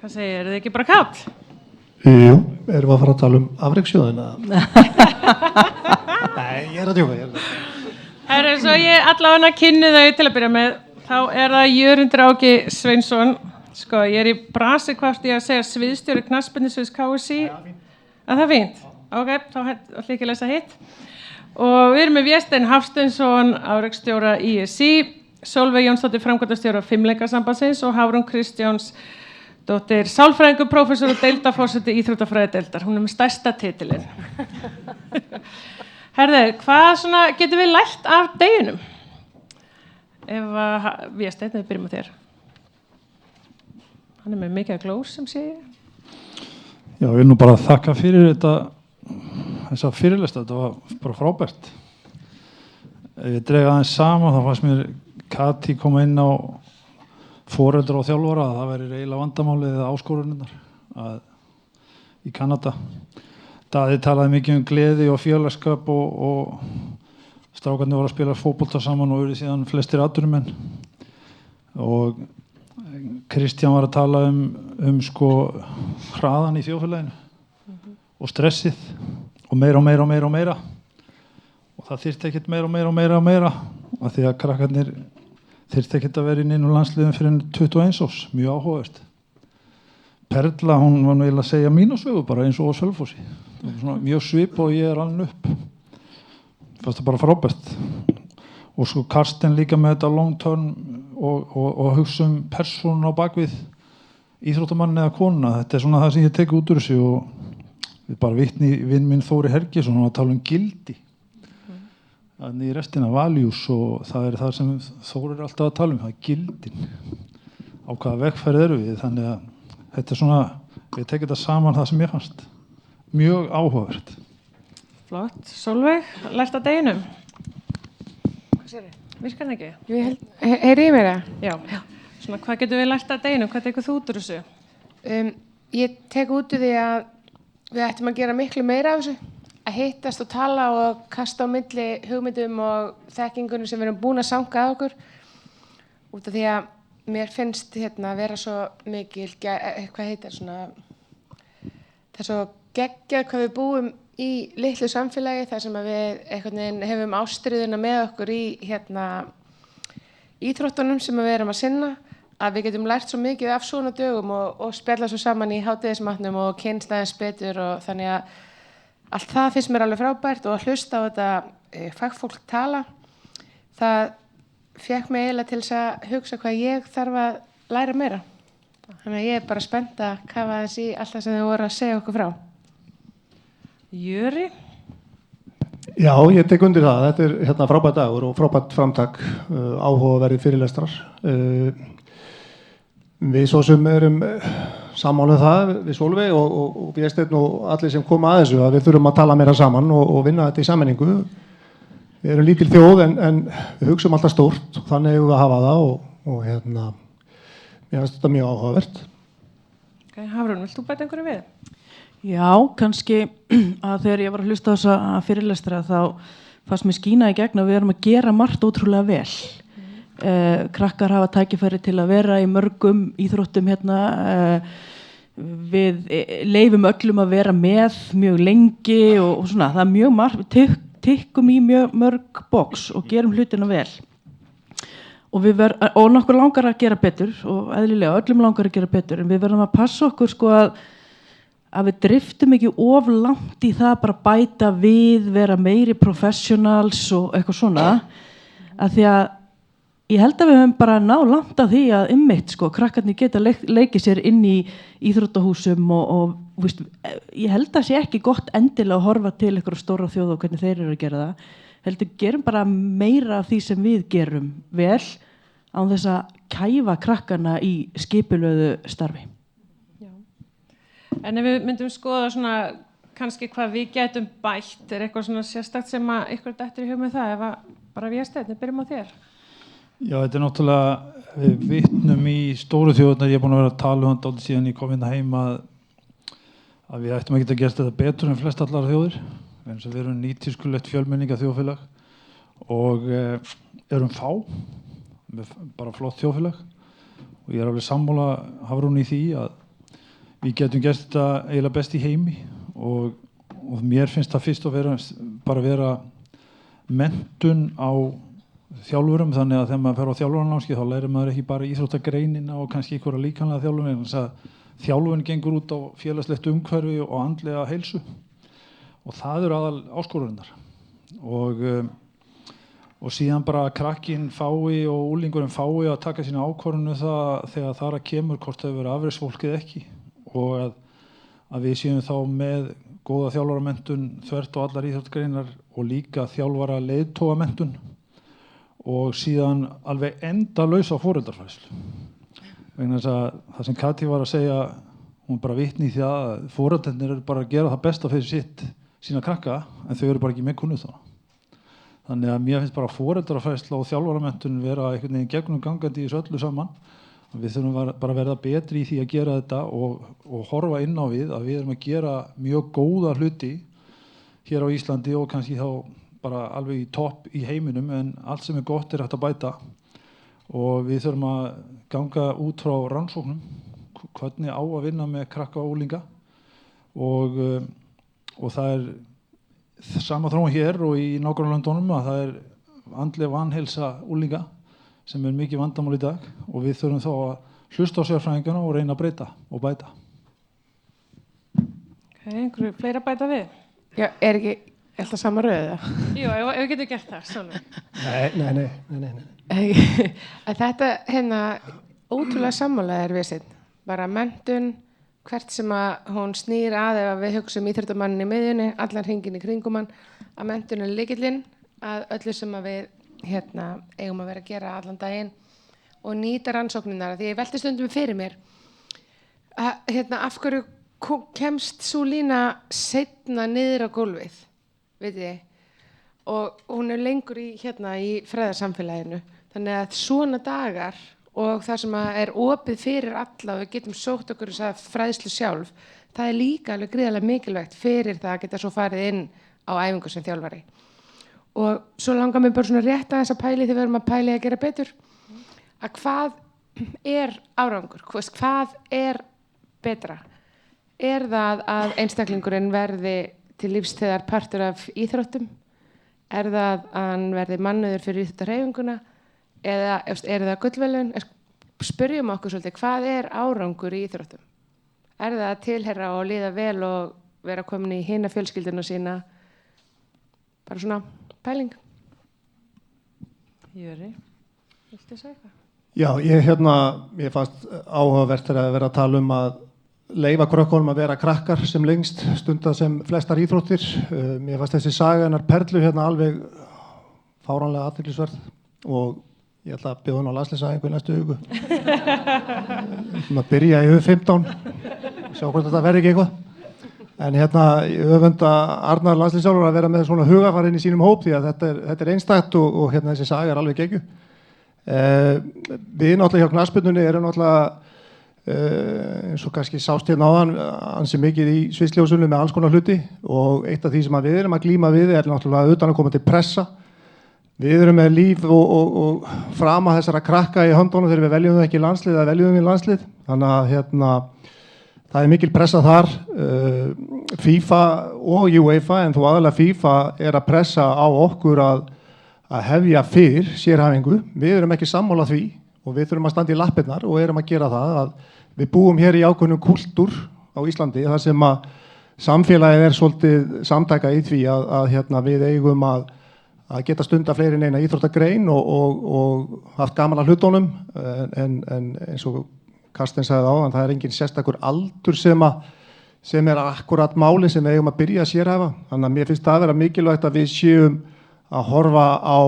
Hvað segir, er þið ekki bara kall? Jú, erum við að fara að tala afrekssjóðina? Nei, ég er að djóka. Herru, svo ég allavega kynni þau til að byrja með, þá er það Jörundur Áki Sveinsson. Sko, ég er í brasi hvort ég að segja sviðstjóri knattspyrnusviðs KSÍ. Það er fínt? Ok, þá ætla ég ekki að lesa hitt. Og við erum með Véstein Hafsteinsson, afreksstjóra ISÍ, Sólveig Jónsdóttir, framkvæmdastjóra Fimleikasambandsins og Hafrún Kristjáns dóttir sálfræðingur, prófessor og deildarforseti íþróttafræðideildar. Hún er með stærsta titilinn. Herðu, hvað svona getum við lært af deginum? Ef að Vésteinn, við byrjum á þér. Hann er með mikið glós sem sé ég. Já, ég vil nú bara þakka fyrir þessa fyrirlesta, þetta var bara frábært. Ef ég dreg aðeins saman, þá fannst mér Kati koma inn á foreldra og þjálfara að það væri eiginlega vandamálið eða áskoruninnar í Kanada. Daði talaði mikið gleði og félagsskap og strákarnir voru að spila fótbolta saman og eru síðan flestir atvinnumenn. Og Kristján var að tala sko hraðan í þjóðfélaginu og stressið og meira og meira og meira og meira. Og það þyrfti ekkert meira og meira og meira og meira af því að krakkarnir þyrfti ekkert að vera inn á landsliðum fyrir 21 árs, mjög áhugavert. Perla, hún var nú eiginlega að segja mína sögu bara eins og á Sölvfossi. Það var svona mjög svip og ég er alveg upp. Fannst það bara frábært. Og svo Karsten líka með þetta long term og hugsa persónu á bakvið íþróttamann eða konuna. Þetta er svona það sem ég tek út úr þessu og við bara vitni vinn minn Þóri Hergjesson og að tala gildi. Þannig í restina values og það er það sem Þórir er alltaf að tala það er gildin á hvaða vegferð eru við, þannig að þetta er svona, ég tekið þetta saman það sem ég fannst mjög áhugavert. Flott, Sólveig, lært af deginum. Hvað sér þið? Virkar hann ekki? Jú, heyri ég mér það? Já. Svona, hvað getum við lært af deginum? Hvað tekur þú út úr þessu? Ég tek út úr því að við ættum að gera miklu meira af þessu. Að hittast og tala og kasta á milli hugmyndum og þekkingunum sem við erum búin að sanga að okkur út af því að mér finnst vera svo mikil hvað heitir svona það er svo geggjað hvað við búum í litlu samfélagi þar sem að við einhvern veginn hefum ástríðuna með okkur í íþróttunum sem við erum að sinna að við getum lært svo mikið af svona dögum og spjalla svo saman í hádegismatnum og kynnst aðeins betur og þannig að allt það finnst mér alveg frábært og að hlusta á þetta fagfólk tala, það fékk mig eiginlega til þess að hugsa hvað ég þarf að læra meira. Þannig að ég er bara spennt að kafa aðeins í allt það sem þau voru að segja okkur frá. Jöri? Já, ég tek undir það. Þetta er frábært dagur og frábært framtak, áhugaverðir fyrirlestrar. Við svo sem erum sammála það við Sólveig og Vésteinn og allir sem koma að þessu að við þurfum að tala meira saman og vinna þetta í sammenningu. Við erum lítil þjóð en við hugsum alltaf stórt og þannig hefur við að hafa það og mér finnst þetta mjög áhugavert. Ok, Hafrún, vilt þú bæta einhverju við? Já, kannski að þegar ég var að hlusta á þessa fyrirlestra þá fannst mér skína í gegn að við erum að gera margt ótrúlega vel. Krakkar hafa tækifæri til að vera í mörgum íþróttum við leifum öllum að vera með mjög lengi og svona, það er mjög margt, tikkum í mjög mörg box og gerum hlutina vel og nokkur langar að gera betur og eðlilega öllum langar að gera betur en við verðum að passa okkur sko að við driftum ekki of langt í það bara bæta við, vera meiri professionals og eitthvað svona að því að ég held að við höfum bara ná langt af því að sko, krakkarnir geta leikið sér inn í íþróttahúsum og veist, ég held að sé ekki gott endilega að horfa til einhverja stóra þjóð og hvernig þeir eru að gera það. Heldur gerum bara meira af því sem við gerum vel án þess að kæfa krakkarna í skipulögðu starfi. Já. En ef við myndum skoða svona kannski hvað við getum bætt, er eitthvað svona sérstakt sem að ykkur dettur í hug með það ef að bara Vésteinn, byrjum á þér. Já, þetta er náttúrulega, við vitnum í stóru þjóðurnar, ég er búin að vera að tala um þetta síðan ég kom inn heim að við ættum ekki að gera þetta betur en flest allar þjóðir, eins og við erum nýtískulegt fjölmenninga þjóðfélag og erum fá, bara flott þjóðfélag og ég er alveg sammála Hafrún í því að við getum gert þetta eiginlega best í heimi og mér finnst það fyrst og bara vera menntun á þjálfurum, þannig að þegar maður fer á þjálfaranámskeið þá lærir maður ekki bara íþróttagreinina og kannski einhverja líkamlega þjálfun, en þess að þjálfun gengur út á félagslegt umhverfi og andlega heilsu og það eru aðal áskorunar og síðan bara krakkinn fái og úlingurinn fái að taka sína ákvörðun það þegar þar að kemur hvort þau verið afreksfólk eða ekki og að við séum þá með góða þjálfaramenntun þvert og allar íþróttagreinar og líka þjálfara leiðtogamenntun og síðan alveg endalausa foreldrafræðslu. Vegna þess að það sem Katí var að segja, hún bara vitni í því að foreldrarnir eru bara að gera það besta fyrir sína krakka, en þau eru bara ekki með kunnu þá. Þannig að mér finnst bara foreldrafræðsla og þjálfaramenntun vera einhvern veginn gegnum gangandi í þessu öllu saman. Við þurfum bara að verða betri í því að gera þetta og horfa inn á við að við erum að gera mjög góða hluti hér á Íslandi og kannski þá bara alveg í topp í heiminum, en allt sem gott hægt að bæta og við þurfum að ganga út frá rannsóknum hvernig á að vinna með krakka og úlinga og það sama þróun hér og í nágrannalöndunum að það andleg vanheilsa úlinga sem mikið vandamál í dag og við þurfum þá að hlusta á sérfræðingana og reyna að breyta og bæta. Einhverju fleira bæta við? Já, ekki alltaf sama röðu? Jú, ef við getum gert það, svona. Nei. Þetta ótrúlega sammálaðir við sinn. Bara menntun, hvert sem að hún snýr að ef við hugsum íþróttamannin í miðjunni, allan hringinn í kringum hann, að menntun lykillinn að öllu sem að við eigum að vera að gera allan daginn og nýta rannsóknirnar. Því ég velti stundum fyrir mér að af hverju kemst svo lína seinna niður á gólfið, veit ég, og hún lengur í fræðarsamfélaginu. Þannig að svona dagar og það sem er opið fyrir alla og við getum sótt okkur þess að fræðslu sjálf, það líka alveg gríðarlega mikilvægt fyrir það að geta svo farið inn á æfingu sem þjálfari. Og svo langar mér bara svona rétt að þess að pæli þegar við erum að pæli að gera betur, að hvað árangur, hvað betra? Það að einstaklingurinn verði til lífstíðar partur af íþróttum? Það að hann verði mannauður fyrir íþróttahreyfinguna? Eða það gullverðlaun? Spyrjum okkur svolítið, hvað árangur í íþróttum? Það að tilheyra og líða vel og vera komin í hina fjölskylduna sína? Bara svona pæling. Jöri, viltu segja eitthvað? Já, ég fannst áhugavert að vera að tala að leyfa krökkunum að vera krakkar sem lengst, stunda sem flestar íþróttir. Mér fannst þessi saga hennar Perlu alveg fáránlega athyglisverð og ég ætla að bjóða hún á landsliðsæfingu í næstu viku. Að byrja í U15, sjá hvort þetta verði ekki eitthvað. En ég öfunda Arnar landsliðsþjálfara að vera með svona hugafar inn í sínum hóp því að þetta einstakt og þessi saga alveg geggjuð. Við náttúrulega hjá knattspyrnunni erum náttúrulega eins og kannski sást áðan ansi mikið í sviðsljósunum með alls konar hluti og eitt af því sem við erum að glíma við náttúrulega utanaðkomandi pressa. Við erum með líf og frama þessara krakka í höndunum þegar við veljum þau ekki í landslið eða veljum þau í landslið. Þannig að það mikil pressa þar. FIFA og UEFA, en þó aðalega FIFA að pressa á okkur að hefja fyrr sérhæfingu. Við erum ekki sammála því og við þurfum að standa í lappirnar og erum að gera það að við búum hér í ákveðnum kúltúr á Íslandi þar sem að samfélagið svolítið samtaka í því að við eigum að geta stunda fleiri en eina íþróttagrein og haft gaman að hlutunum en eins og Karsten sagði áðan, það engin sérstakur aldur sem akkurat málið sem við eigum að byrja að sérhæfa. Þannig að mér finnst það að vera mikilvægt að við séum að horfa á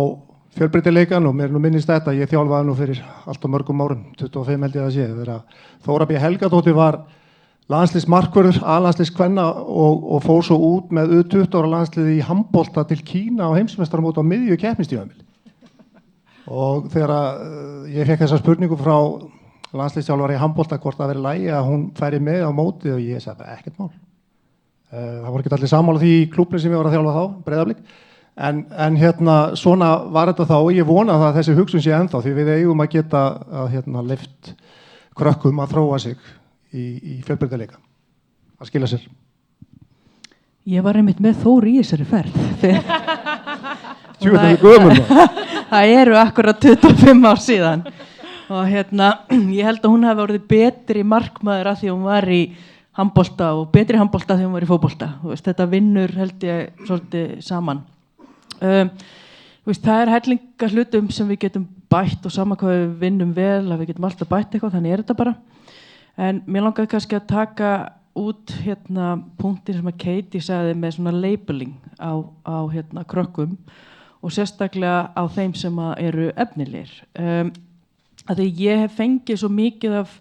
fjölbreytileikan og mér minnist þetta, ég þjálfaði fyrir allt á mörgum árum, 25 held ég að sé, þegar Þóra B. Helgadóttir var landsliðsmarkvörður, A-landsliðskvenna og fór svo út með U20 ára landsliði í handbolta til Kína á heimsmeistaramóti á miðju keppnistímabili. Og þegar ég fekk þessa spurningu frá landsliðsþjálfari í handbolta hvort það veri lagi að hún færi með á móti og ég sagði bara ekkert mál. Það voru ekki allir sammála því í klúbbnum sem ég var að þjálfa þá, Breiðablik. En svona var þetta þá og ég vona það að þessi hugsun sé ennþá því við eigum að geta að leyft krökkum að þróa sig í fjölbreytileika. að skila sér? Ég var einmitt með Þór í þessari ferð. Tjúið gömul Það eru akkurat 25 ár síðan. Og ég held að hún hafi orðið betri markmaður af því hún var í handbolta og betri handbolta af því hún var í fótbolta. Þetta vinnur held ég svolítið saman. Það hellinga hlutum sem við getum bætt og sama hvað við vinnum vel, að við getum alltaf bætt eitthvað, þannig þetta bara. En mér langaði kannski að taka út punktin sem að Katie sagði með svona labeling á krökkum og sérstaklega á þeim sem eru efnilegir. Að því ég hef fengið svo mikið af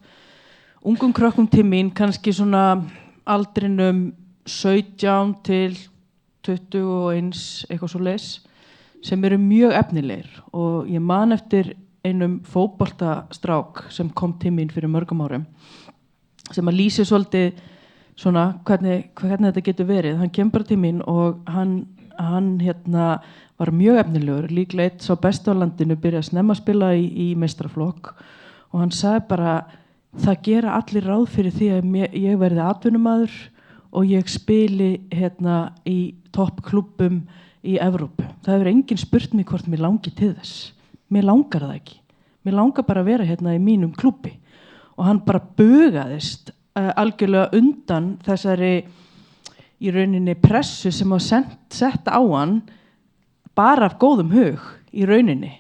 ungum krökkum til mín, kannski svona aldrinum 17 til 21, eitthvað svo leis, sem eru mjög efnilegir og ég man eftir einum fótboltastrák sem kom til mín fyrir mörgum árum sem að lýsi svolítið svona hvernig þetta getur verið. Hann kemur bara til mín og hann var mjög efnilegur, líklega eitt sá besti á landinu, byrjaði snemma að spila í meistaraflokk og hann sagði bara það gera allir ráð fyrir því að ég verði atvinnumaður og ég spili í toppklúbbum í Evrópu. Það hefur enginn spurt mig hvort mér langi til þess. Mér langar það ekki. Mér langar bara að vera í mínum klúbbi. Og hann bara bugaðist algjörlega undan þessari í rauninni pressu sem var sett á hann bara af góðum hug í rauninni.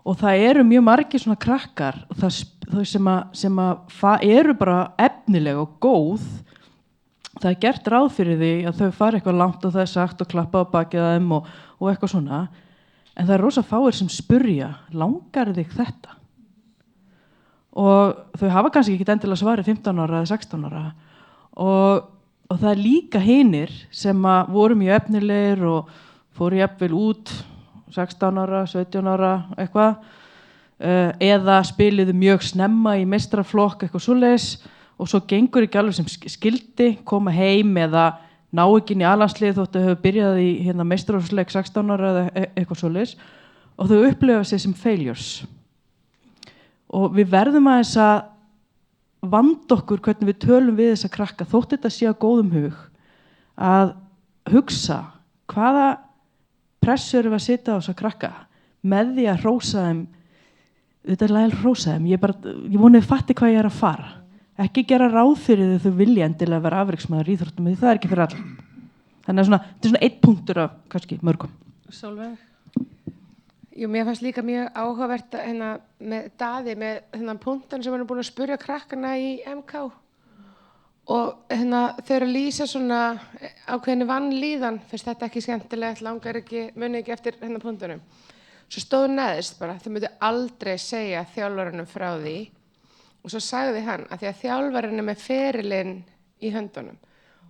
Og það eru mjög margir svona krakkar þau sem eru bara efnileg og góð. Það gert ráð fyrir því að þau fara eitthvað langt og það sagt og klappa á bakið að þeim og eitthvað svona. En það er rosa fáir sem spurja, langar þig þetta? Og þau hafa kannski ekki endilega svarið 15 ára eða 16 ára. Og það er líka hinir sem voru mjög efnilegir og fóru jafnvel út 16 ára, 17 ára, eitthvað. Eða spiliðu mjög snemma í meistaraflokk, eitthvað svoleiðis. Og svo gengur ekki alveg sem skildi, koma heim eða ná ekki inn í A-landslið þótt að hafa byrjað í meistaraflokksleik 16 ára eða eitthvað svoleiðis og þau upplifa sig sem failures. Og við verðum aðeins að vanda okkur hvernig við tölum við þessa krakka þótt þetta sé á góðum hug að hugsa hvaða pressu erum við að setja á þessa krakka með því að hrósa þeim, þetta er lægilega hrósa þeim, ég vonið fatti hvað ég er að fara. Ekki gera ráð fyrir þau vilja endilega vera afreksmaður í íþróttum, því það er ekki fyrir alla. Þannig að þetta er svona einn punktur af kannski mörgum. Sólveig? Jú, mér fannst líka mjög áhugavert með Daði, með punktan sem hann er búin að spurja krakkana í MK. Og þau eru að lýsa svona ákveðinu vanlíðan, finnst þetta ekki skemmtilegt, muni ekki eftir punktunum. Svo stóðu neðist bara, þau myndu aldrei segja þjálfarunum frá því. Og svo sagði hann að því að þjálfarinn er með ferilinn í höndunum.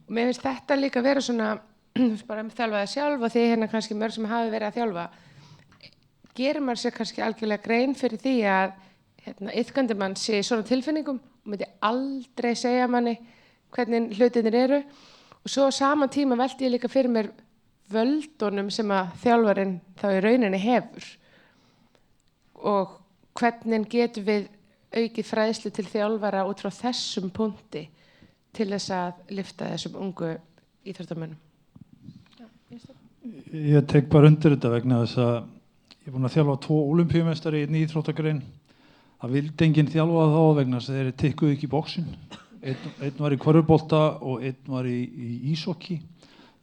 Og mér finnst þetta líka vera svona, bara þjálfaði sjálf og því kannski mörg sem hafi verið að þjálfa, gerir maður sér kannski algjörlega grein fyrir því að iðkandi mann sé í svona tilfinningum og myndi aldrei segja manni hvernig hlutinir eru. Og svo á sama tíma velti ég líka fyrir mér völdunum sem að þjálfarinn þá í rauninni hefur. Og hvernig getum við aukið fræðslu til þjálfara út frá þessum punkti til þess að lyfta þessum ungu íþróttamönnum. Ég tek bara undir þetta vegna þess að ég er búin að þjálfa 2 ólympíumeistari í íþróttagrein. Það vildi enginn þjálfa þá vegna þess að þeir tikkuðu ekki í boxin. Einn var í körfubolta og einn var í íshokkí.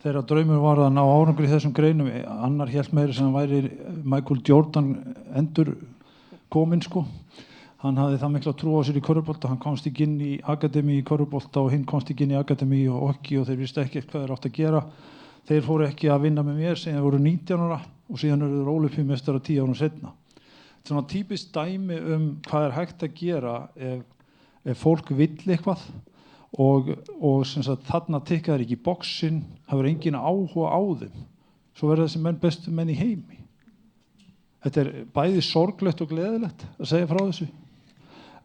Þeirra draumur var að ná árangri í þessum greinum. Annar hélt meira sem væri Michael Jordan endur kominn sko. Hann hafði það mikla trú á sér í körfubolta, hann komst ekki inn í akademi í körfubolta og hinn komst ekki inn í akademi í hockey og þeir vissi ekki hvað þeir átt að gera. Þeir fóru ekki að vinna með mér sem þeir voru 19 ára og síðan eru þeir ólympíumeistari 10 árum seinna. Þetta er svona típist dæmi hvað er hægt að gera ef fólk vill eitthvað og sem sagt, þarna tikka þeir ekki í boxin, hafur engin áhuga á þeim. Svo verða þessi menn bestu menn í heimi. Þetta er bæði sorglegt og gleðilegt að segja frá þessu.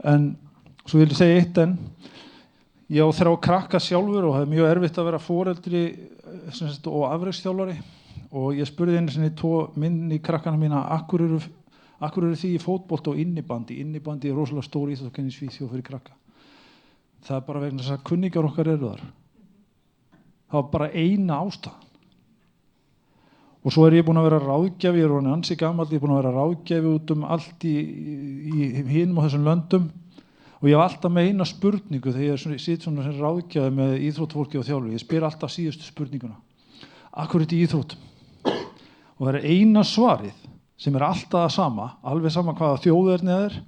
En svo vil ég segja eitt enn. Ég á 3 krakka sjálfur og það er mjög erfitt að vera foreldri og afreksþjálfari og ég spurði einu sinni 2 minni krakkana mína af hverju eru því í fótbolta og innibandi. Innibandi er rosalega stór íþróttagrein í Svíþjóð fyrir krakka. Það er bara vegna þess að kunningjar okkar eru þar. Það var bara eina ástæðan. Og svo ég búin að vera ráðgjafi, ég orðinn ansi gamall, ég búin að vera ráðgjafi út allt í hinum á þessum löndum og ég hef alltaf með eina spurningu þegar ég sit svona sem ráðgjafi með íþróttafólki og þjálfari. Ég spyr alltaf síðustu spurninguna. Af hverju þetta í íþróttum? Og það eina svarið sem alltaf það sama, alveg sama hvaða þjóðerni það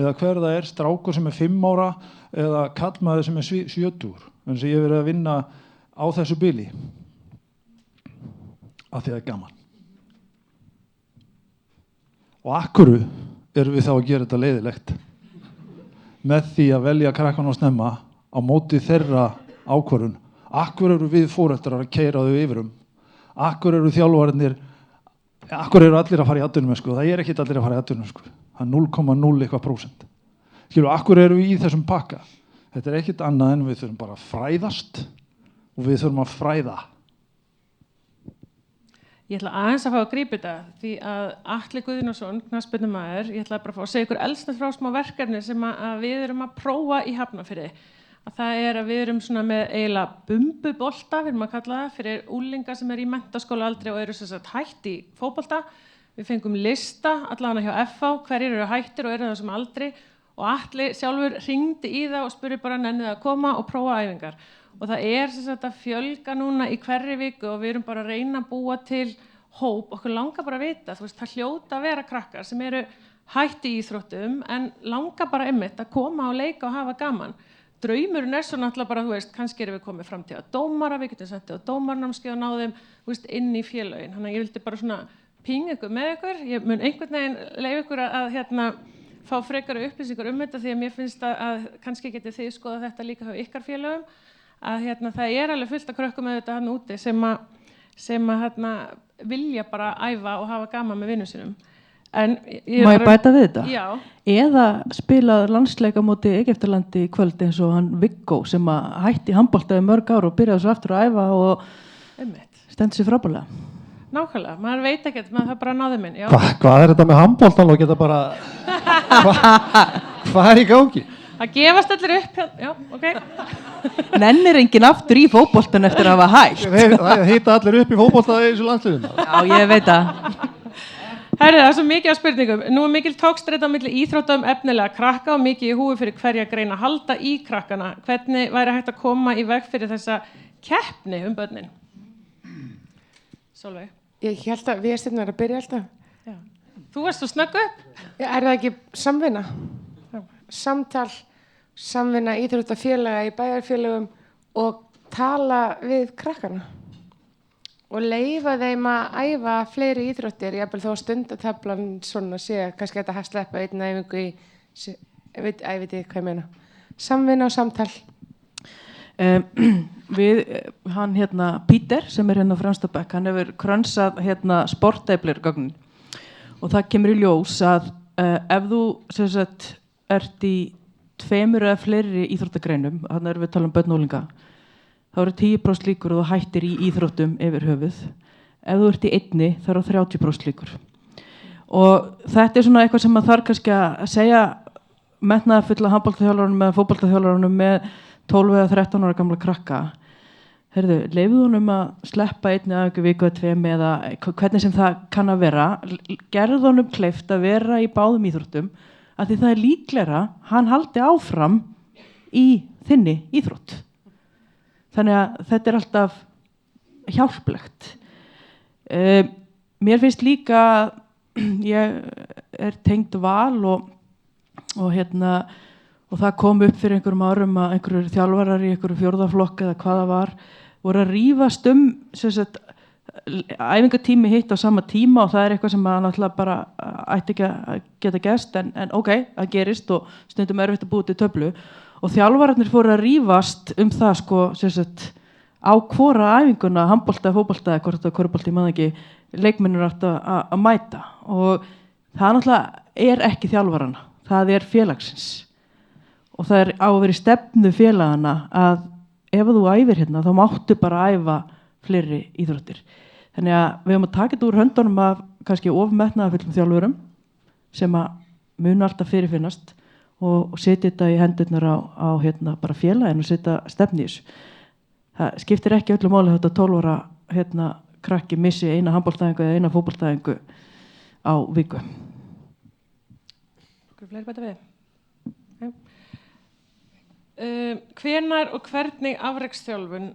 eða hver það strákur sem 5 ára eða kallmaður sem 70. Þannig að ég hef verið að vinna á þessu bili. Af því það gaman. Og af hverju erum við þá að gera þetta leiðilegt? Með því að velja krakkana og snemma á móti þeirra ákvörðun. Af hverju eru við foreldrar að keyra þau yfirum? Af hverju eru þjálfararnir, af hverju eru allir að fara í atvinnumennsku? Það ekkert allir að fara í atvinnumennsku. Það 0,0 eitthvað %. Skilur, af hverju eru við í þessum pakka? Þetta ekkert annað en við þurfum bara að fræðast og við þurfum að fræða. Ég ætla aðeins að fá að grípa þetta því að Atli Guðnason, knattspyrnumaður, ég ætla bara að fá að segja ykkur eldsnögt frá smá verkefni sem að við erum að prófa í Hafnarfirði. Að það að við erum svona með eiginlega bumbubolta, við erum að kalla það, fyrir úlinga sem í menntaskóla aldrei og eru sem sagt hætt í fótbolta. Við fengum lista allavega hjá FH, hverjir eru hættir og eru þessum aldri og Atli sjálfur hringdi í það og spurði bara nennið að koma og prófa æfingar. Og það sem sagt að fjölga núna í hverri viku og við erum bara að reyna að búa til hóp, okkur langar bara að vita, þú veist, það hljóta að vera krakkar sem eru hætti í íþróttum en langar bara einmitt að koma og leika og hafa gaman. Draumurinn svo náttúrulega bara, þú veist, kannski erum við komið fram til að dómara, við getum sendið á dómarnámskeið og náðum, þú veist, inn í félögin. Þannig að ég vildi bara svona pinga ykkur með ykkur, ég mun einhvern veginn leyfa ykkur að fá frekari upplýsingar þetta því að mér finnst að kannski getið þið skoða þetta líka hjá ykkar félögum. Að það alveg fullt af krökkum með þetta hann úti sem vilja bara æfa og hafa gaman með vinnum sínum. Má ég bæta við þetta? Já. Eða spila landsleika móti Egyptalandi í kvöld eins og hann Viggo sem hætti handbolta í mörg ár og byrjaði svo aftur að æfa og stendur sér frábærlega. Nákvæmlega, maður veit ekkert, maður það bara náði minn. Hvað þetta með handboltan og geta bara hvað í gangi? Það gefast allir upp, já, ok. Nennir enginn aftur í fótboltan eftir að hafa hætt. Það hita allir upp í fótbolta í þessu landsliðinu. Já, ég veit það. Herri, það svo mikið af spurningum. Nú mikil tókstreita á milli íþrótta efnilega krakka og mikið í húfi fyrir hverja grein að halda í krakkana. Hvernig væri hægt að koma í veg fyrir þessa keppni börnin? Sólveig. Ég held að við að byrja alltaf. Já. Þú varst svo snögg upp. Það ekki samvinna? Samtal, samvinna íþróttafélaga í bæjarfélögum og tala við krakkana og leyfa þeim að æfa fleiri íþróttir, jafnvel þó stundataflan svona sé, kannski þetta að sleppa einn æfingu í, ég veit ekki hvað ég meina. Samvinna og samtal. Við, hann Píter sem hérna á Fremstabekk, hann hefur krönsað sportæflirgögnin og það kemur í ljós að ef þú sem sagt ert í 2 eða fleiri íþróttagreinum, þannig erum við að tala börn og unglinga, þá eru 10% líkur og þú hættir í íþróttum yfir höfuð. Ef þú ert í einni, þá eru 30% líkur. Og þetta svona eitthvað sem maður þarf kannski að segja metnaðarfulla handboltaþjálfarunum eða fótboltaþjálfarunum með 12 eða 13 ára gamla krakka. Heyrðu, leyfðu honum að sleppa einni að viku eða 2 eða hvernig sem það kann að vera. Gerðu honum kleift að vera í báðum íþróttum að því það líklegra hann haldi áfram í þinni íþrótt. Þannig að þetta alltaf hjálplegt. Mér finnst líka, ég tengd Val og það kom upp fyrir einhverjum árum að einhverjur þjálfarar í einhverju 4. flokk eða hvað það var, voru að rífast sem sagt, æfingatími hitt á sama tíma og það eitthvað sem að náttúrulega bara ætti ekki að geta gerst en ok, það gerist og stundum erfitt að búa til töflu og þjálfararnir fóru að rífast það sko, sem sagt, á hvora æfinguna, handbolta, fótbolta eða hvort körfubolti, maður ekki, leikmennir átt að mæta og það náttúrulega ekki þjálfarana, það félagsins og það á að vera í stefnu félagana að ef þú æfir hérna þá máttu bara æfa fleiri íþróttir. Þannig að við höfum að taka þetta úr höndunum af kannski ofmetnaðarfullum þjálfurum sem að munu alltaf fyrirfinnast og setja þetta í hendurnar á bara félaginu og setja stefnu í þessu. það skiptir ekki öllu máli þetta 12 ára krakki missi eina handboltæðingu eða eina fótboltæðingu á viku. Fleiri bæta við? Okay. Hvenær og hvernig afreksþjálfun,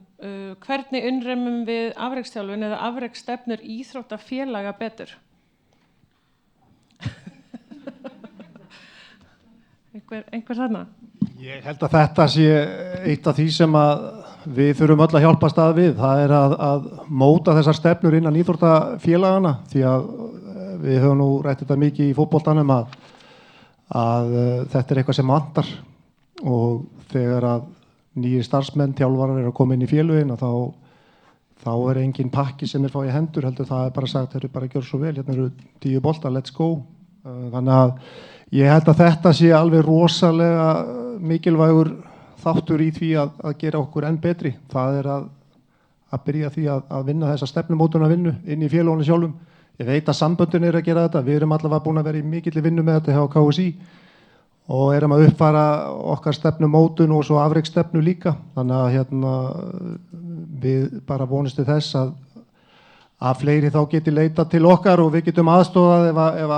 hvernig innremum við afreksþjálfun eða afreksstefnur íþróttafélaga betur? Einhver þarna? Ég held að þetta sé eitt af því sem að við þurfum öll að hjálpast að við. Það er að móta þessar stefnur innan íþróttafélagana því að við höfum nú rætt þetta mikið í fótboltanum að þetta er eitthvað sem vantar og þegar að nýjir starfsmenn, þjálfarar eru að koma inn í félögin þá er engin pakki sem fá í hendur, heldur það er bara sagt, þeir eru bara að gera svo vel, hérna eru 10 boltar, let's go. Þannig að ég held að þetta sé alveg rosalega mikilvægur þáttur í því að gera okkur enn betri. Það er að byrja því að vinna þessa stefnumótuna vinnu inn í félögunum sjálfum. Ég veit að samböndin eru að gera þetta. Við erum allavega búin að vera í mikilli vinnu með þetta hjá KSÍ og erum að uppfæra okkar stefnumótun og svo afreksstefnu líka. Þannig að við bara vonumst til þess að fleiri þá geti leita til okkar og við getum aðstofað ef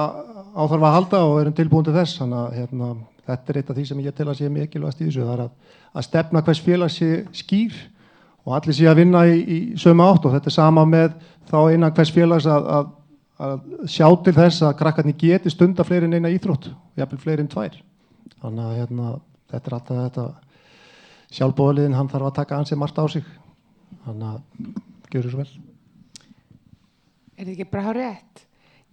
áþarf að halda og erum tilbúin til þess. Þannig að þetta er eitt af því sem ég tel að sé mikilvægast í þessu. Það er að stefna hvers félag sé skýr og allir sé að vinna í sömu átt og þetta er sama með þá innan hvers félags að sjá til þess að krakkarnir geti stunda fleiri en eina íþrótt, jafnvel fleiri en 2. Þannig að þetta er alltaf þetta sjálfboðaliðin, hann þarf að taka ansið margt á sig. Þannig að gjörðu svo vel. Er þetta ekki bara hárrétt?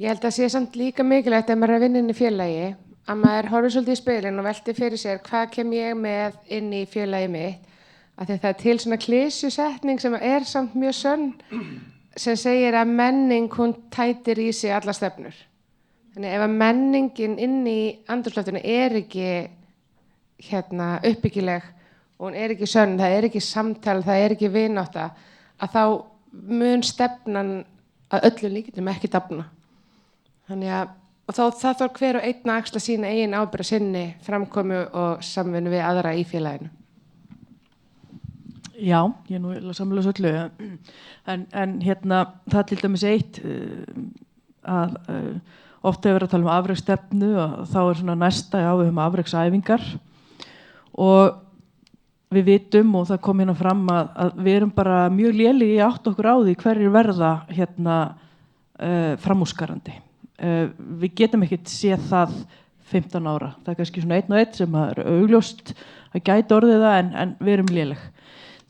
Ég held að sé samt líka mikilvægt ef maður er að vinna inn í félagi að maður horfir svolítið í spegilinn og velti fyrir sér hvað kem ég með inn í félagi mitt, af því það er til svona klisjusetning sem er samt mjög sönn sem segir að menning hún tætir í sig alla stefnur. Þannig ef að menningin inn í andrúmsloftinu er ekki uppbyggileg og hún er ekki sönn, það er ekki samtal, það er ekki vinátta, að þá mun stefnan að öllum líkindum ekki dafna. Þannig að það þarf hver og einn að axla sína eigin ábyrgð sinni framkomu og samvinnu við aðra í félaginu. Já, ég er nú sammála öllu en það til dæmis eitt að oft hefur verið að tala um afreksstefnu og þá er svona næsta, já við höfum afreksæfingar og við vitum og það kom hérna fram að við erum bara mjög lélegir í átt okkur á því hverjir verða framúrskarandi. Við getum ekkert séð það 15 ára. Það er kannski svona 1 og 1 sem er augljóst að gæti orðið það en við erum léleg.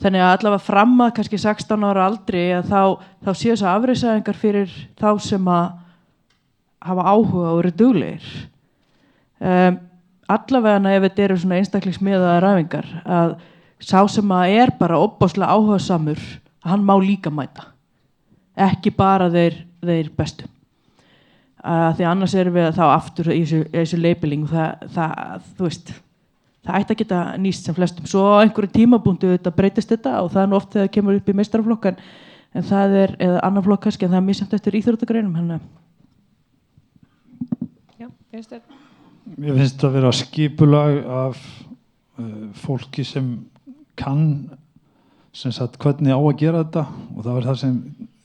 Þannig að allavega fram að kannski 16 ára aldri að þá séu þess að afreksæfingar fyrir þá sem að hafa áhuga og eru duglegir. Allavega ef þetta eru svona einstaklingsmiðaðar æfingar að sá sem að er bara ofboðslega áhugasamur, hann má líka mæta. Ekki bara þeir bestu. Því annars erum við þá aftur í þessu labeling þú veist, það ætti að geta nýst sem flestum. Svo á einhverjum tímabúndu þetta breytist þetta og það er nú oft þegar það kemur upp í meistaraflokk en það er, eða annar flokk kannski, en það er misjafnt eftir íþróttagreinum. Já, finnst þér? Mér finnst að vera skipulag af fólki sem kann sem sagt hvernig á að gera þetta og það var það sem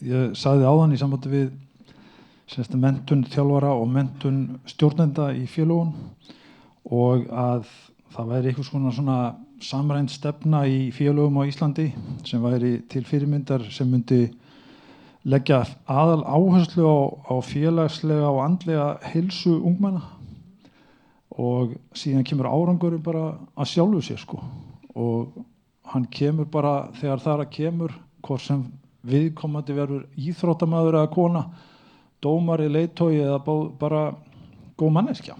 ég sagði áðan í sambandi við menntun þjálfara og menntun stjórnenda í félögun og að það væri eitthvað svona samrænd stefna í félögum á Íslandi sem væri til fyrirmyndar sem myndi leggja aðal áherslu á félagslega og andlega heilsu ungmenna og síðan kemur árangurinn bara að sjálfu sér og hann kemur bara þegar það kemur hvort sem viðkomandi verður íþróttamaður eða kona dómari, leiðtogi eða bara góð manneskja.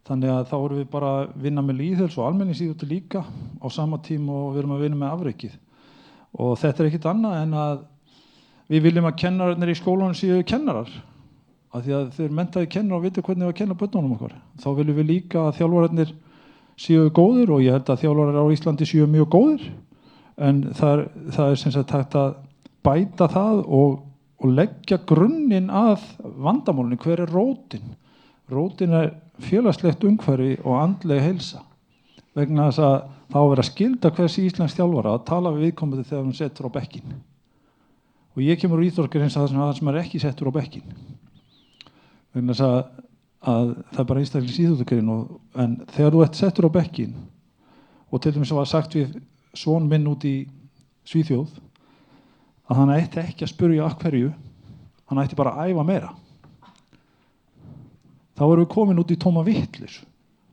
Þannig að þá erum við bara að vinna með lýðheilsu og almenningsíþróttir líka á sama tíma og við erum að vinna með afrekið. Og þetta er ekkert annað en að við viljum að kennararnir í skólanum séu kennarar. Af því að þeir menntaði kennarar og vita hvernig við að kenna börnunum okkar. Þá viljum við líka að þjálfararnir séu góðir og ég held að þjálfarar á Íslandi séu mjög góðir. En það er sem sagt hægt að bæta það og leggja grunninn að vandamálinu. Hver er rótin? Rótin er félagslegt umhverfi og andleg heilsa. Vegna þess að þá á að vera skylda hvers íslensk þjálfara að tala við viðkomandi þegar hann settur á bekkinn. Og ég kemur úr íþróttagreinum það sem er ekki settur á bekkinn. Vegna þess að það er bara einstaklega íþróttagrein, en þegar þú ert settur á bekkinn og til dæmis var sagt við son minn út í Svíþjóð að hann ætti ekki að spyrja af hverju, hann ætti bara að æfa meira. Þá erum við komin út í tóma vitleysu.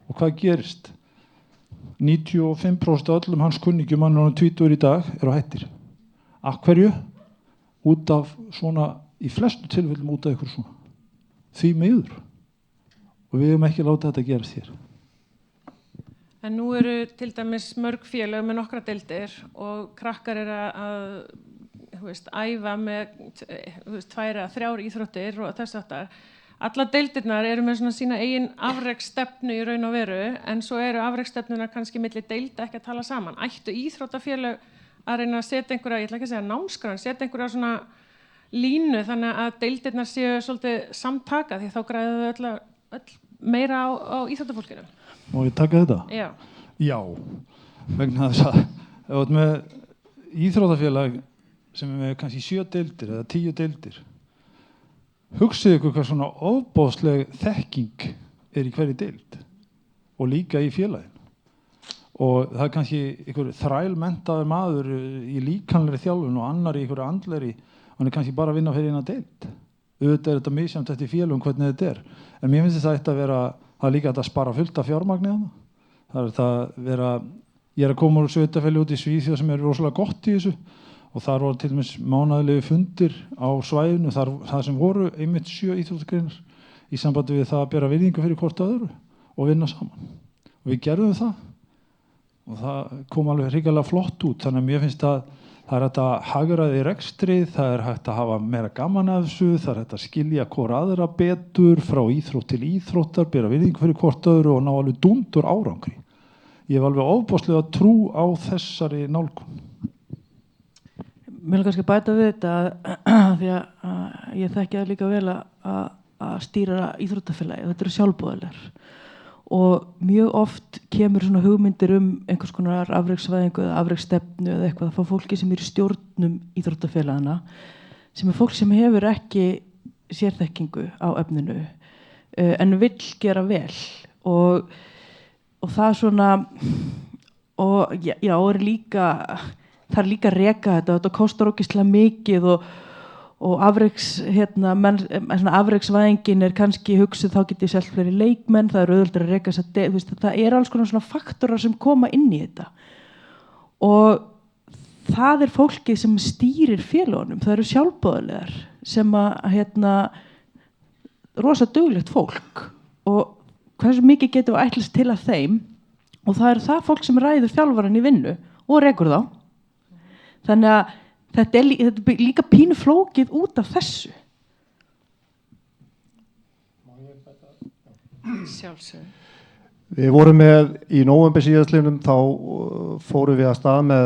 Og hvað gerist? 95% af öllum hans kunningjum, hann er 20 í dag, eru hættir. Af hverju? Út af svona, í flestu tilfellum út af ykkur svona. Því miður. Og við höfum ekki látið þetta gerast hér. En nú eru til dæmis mörg félög með nokkra deildir og krakkar eru að æfa með 2 eða 3 íþróttir og þess aftar. Allar deildirnar eru með svona sína eigin afreksstefnu í raun og veru, en svo eru afreksstefnuna kannski milli deilda ekki að tala saman. Ættu íþróttafélög að reyna að setja einhverja, ég ætla ekki að segja námskráin, setja einhverja svona línu þannig að deildirnar séu svolítið samtaka, því þá græðu þau öll meira á íþróttafólkinu. Má ég taka þetta? Já. Já, vegna þess að ef þú ert með íþróttafélag sem er með kannski 7 deildir eða 10 deildir, hugsið ykkur hvað svona ofboðsleg þekking er í hverju deild og líka í félaginu. Og það er kannski ykkur þrælmenntaður maður í líkamlegri þjálfun og annar í ykkur andlegri, hann er kannski bara að vinna fyrir eina deild. Auðvitað er þetta misjafnt eftir félagum hvernig þetta er. En mér finnst þetta að vera, það er líka að spara fullt af fjármagni hana. Það er þetta að vera, ég er að koma úr sveitarfélagi út í Svíþjóð sem er rosalega gott í þessu. Og þar voru til dæmis mánaðarlegu fundir á svæðinu, þar sem voru einmitt 7 íþróttagreinar í sambandi við það að bera virðingu fyrir hvort öðru og vinna saman. Og við gerðum það og það kom alveg hrikalega flott út. Þannig að mér finnst að það er hægt að hagræða í rekstrið, það er hægt að hafa meira gaman af þessu, það er hægt að skilja hvor aðra betur frá íþrótt til íþróttar, bera virðingu fyrir hvort öðru og ná alveg dúndur árangri. Ég hef alveg ofboðslega trú á þessari nálgun. Mér vil kannski bæta við þetta því að ég þekki það líka vel að stýra íþróttafélagi og þetta eru sjálfboðaliðar og mjög oft kemur svona hugmyndir einhvers konar afreksvæðingu eða afreksstefnu eða eitthvað að fá fólki sem er í stjórnum íþróttafélagana sem er fólk sem hefur ekki sérþekkingu á efninu en vill gera vel og það svona og já, er líka það er líka að reka þetta kostar ógeðslega mikið og afreksvæðingin er kannski hugsuð þá getið selt fleiri leikmenn, það er auðveldara að reka það er alls konar svona faktorar sem koma inn í þetta og það er fólkið sem stýrir félagunum, það eru sjálfboðaliðar sem að rosa duglegt fólk og hversu mikið getum við ætlast til af þeim og það er það fólk sem ræður þjálfaran í vinnu og rekur þá. Þannig að þetta er líka pínu flókið út af þessu. Sjálfsögðu. Við vorum með, í nóvember síðastliðnum, þá fórum við að stað með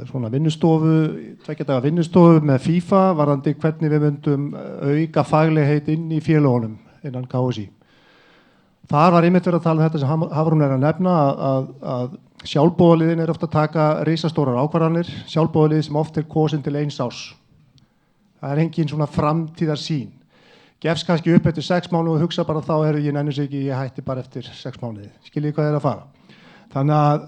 svona vinnustofu, 2 daga vinnustofu með FIFA, varðandi hvernig við myndum auka faglegheit inn í félagunum innan KSÍ. Þar var einmitt verið að tala um þetta sem Hafrún er að nefna að sjálfboðaliðin er ofta að taka risastórar ákvarðanir, sjálfboðalið sem oft er kosin til 1 árs. Það er engin svona framtíðarsýn. Gefst kannski upp eftir 6 mánuði og hugsa bara þá ég nenni sig ekki, ég hætti bara eftir 6 mánuði. Skiljið hvað að fara. Þannig að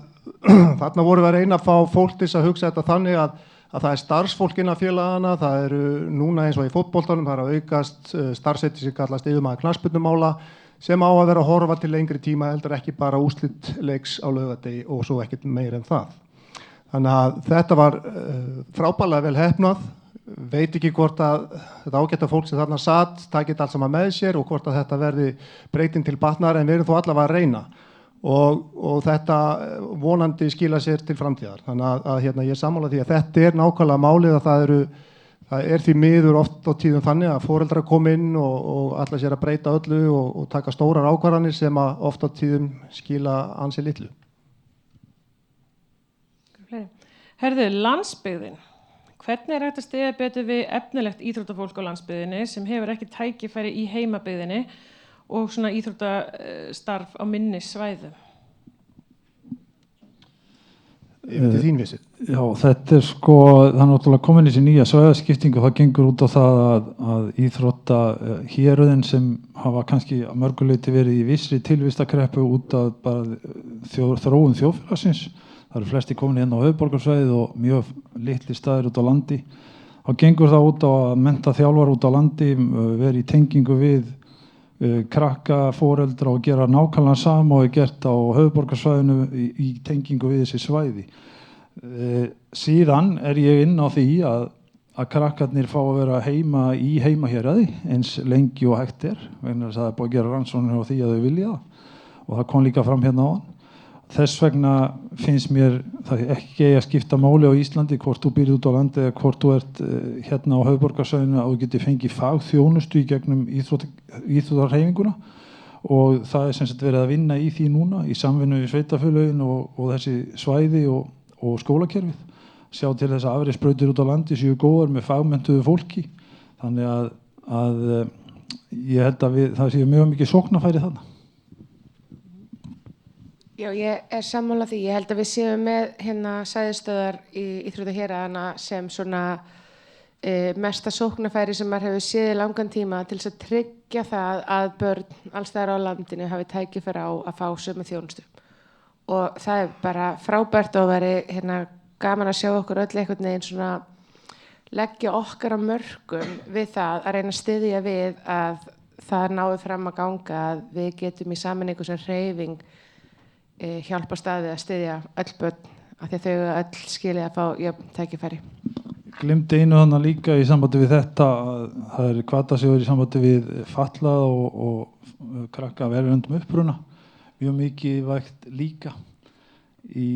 þarna vorum við að reyna að fá fólk til að hugsa þetta þannig að það er starfsfólk innan félagana, það eru núna eins og í fótboltanum, það er að aukast starfsheiti sem kallast yfirmaður knattspyrnumála sem á að vera að horfa til lengri tíma heldur ekki bara úrslit leiks á laugardegi og svo ekkert meir en það. Þannig að þetta var frábærlega vel heppnað, veit ekki hvort að þetta ágætta fólk sem þarna satt takit allt saman með sér og hvort að þetta verði breyting til batnar en við erum þó allavega að reyna og þetta vonandi skila sér til framtíðar. Þannig að ég er sammála því að þetta er nákvæmlega málið að það er því miður oft á tíðum þannig að foreldrar koma inn og ætla sér að breyta öllu og taka stórar ákvarðanir sem að oft á tíðum skila ansi litlu. Herðu, landsbyggðin. Hvernig er hægt að styðja betur við efnilegt íþróttafólk á landsbyggðinni sem hefur ekki tækifæri í heimabyggðinni og svona íþróttastarf á minni svæðum? yfir til þín visið. Já, þetta sko, það er náttúrulega komin í þessi nýja svæðaskiptingu, það gengur út á það að íþrótta héröðin sem hafa kannski að mörguleiti verið í vissri tilvistakreppu út af bara þróun þjóðfélagsins. Það eru flesti komin hérna á höfuðborgarsvæðið og mjög litli staðir út á landi. Þá gengur það út á að mennta þjálfar út á landi, verið í tengingu við krakka, foreldra og gera nákvæmlega sama og gert á höfuðborgarsvæðinu í tengingu við þessi svæði. Síðan ég inn á því að krakkarnir fá að vera heima í heimahéraði eins lengi og hægt vegna þess að það er búið að gera rannsóknir á því að þau vilja það og það kom líka fram hérna áðan. Þess vegna finnst mér það ekki að skipta máli á Íslandi hvort þú býrð út á landi eða hvort þú ert hérna á höfuðborgarsvæðinu að þú getur fengið fagþjónustu í gegnum íþróttahreyfinguna og það sem sagt verið að vinna í því núna í samvinnu við sveitarfélögin og þessi svæði og skólakerfið. Sjá til þess að afreiðsbrautir út á landi séu góðar með fagmenntuðu fólki. Þannig að ég held að það séu mjög mikið sóknarfæri þarna. Já, ég sammála því. Ég held að við séum með hérna sæðistöðar í íþróttahéraðana sem svona mesta sóknarfæri sem maður hefur séð í langan tíma til þess að tryggja það að börn alls staðar á landinu hafi tækifæri á að fá sömu þjónustu. Og það er bara frábært og veri hérna gaman að sjá okkur öll einhvern veginn svona leggja okkar á mörkum við það að reyna að styðja við að það náði fram að ganga að við getum í sameiningu sem hreyfing hjálpa staði að styðja öll börn af því að þau öll skilja að fá tækifæri. Glimti einu þannig líka í sambandi við þetta að það er hvatasjóður í sambandi við fatlað og krakka verðundum uppruna mjög mikið vægt líka í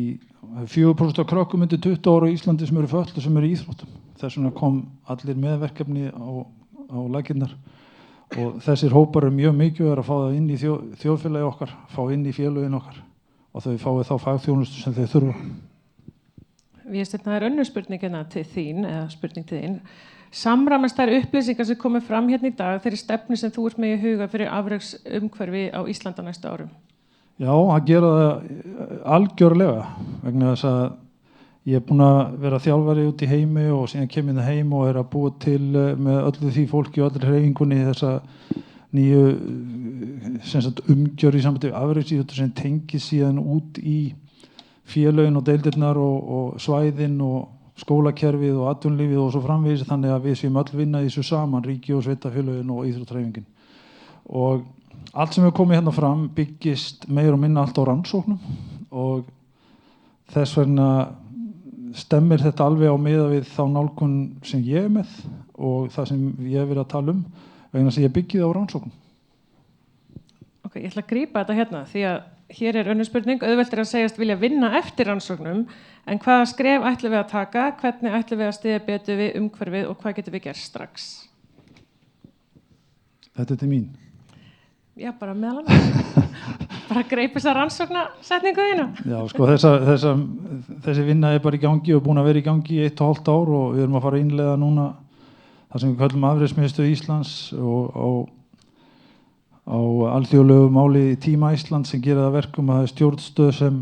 4% af krökkum undir 20 ára í Íslandi sem eru fötluð sem eru í íþróttum. Þess vegna kom allir með verkefni á laginnar og þessir hópar mjög mikið að fá það inn í þjóðfélagi okkar, fá inn í félögin okkar og þau fáið þá fagþjónustu sem þau þurfa. Vésteinn, það er önnur spurning hérna til þín, eða spurning til þín. Samræmast þær upplýsingar sem komið fram hérna í dag þeirri stefnu sem þú ert með í huga fyrir afreksumhverfi á Íslandi á næstu árum? Já, að gera það algjörlega vegna þess að ég er búinn að vera þjálfari út í heimi og síðan kem ég heim og er að búa til með öllu því fólki og allir hreyfingunni þessa nýju umgjör í sambandi við afreksíþróttir sem tengir síðan út í félögin og deildirnar og svæðin og skólakerfið og atvinnulífið og svo framvegis þannig að við séum öll vinna í þessu saman, ríki og sveitarfélögin og íþróttahreyfingin. Og allt sem hefur komið hérna fram byggist meir og minna allt á rannsóknum og þess vegna stemmir þetta alveg á miða við þá nálgun sem ég er með og það sem ég hef verið að tala vegna sem ég byggið á rannsóknum. Ok, ég ætla að grípa þetta hérna því að hér er önnur spurning, auðvelt er að segjast vilja vinna eftir rannsóknum en hvaða skref ætlum við að taka, hvernig ætlum við að styðja betur við umhverfið og hvað getum við gert strax? Þetta er til mín. Já, bara meðal annars. Bara greip þessa rannsóknarsetningu þína. Já, sko þessi vinna er bara í gangi og búin að vera í gangi í 1,5 ár og við erum að fara að innleiða núna það sem við kallum Afreksmiðstöð Íslands og á alþjóðlegu máli Tíma Ísland sem gera það verkum að það er stjórnstöð sem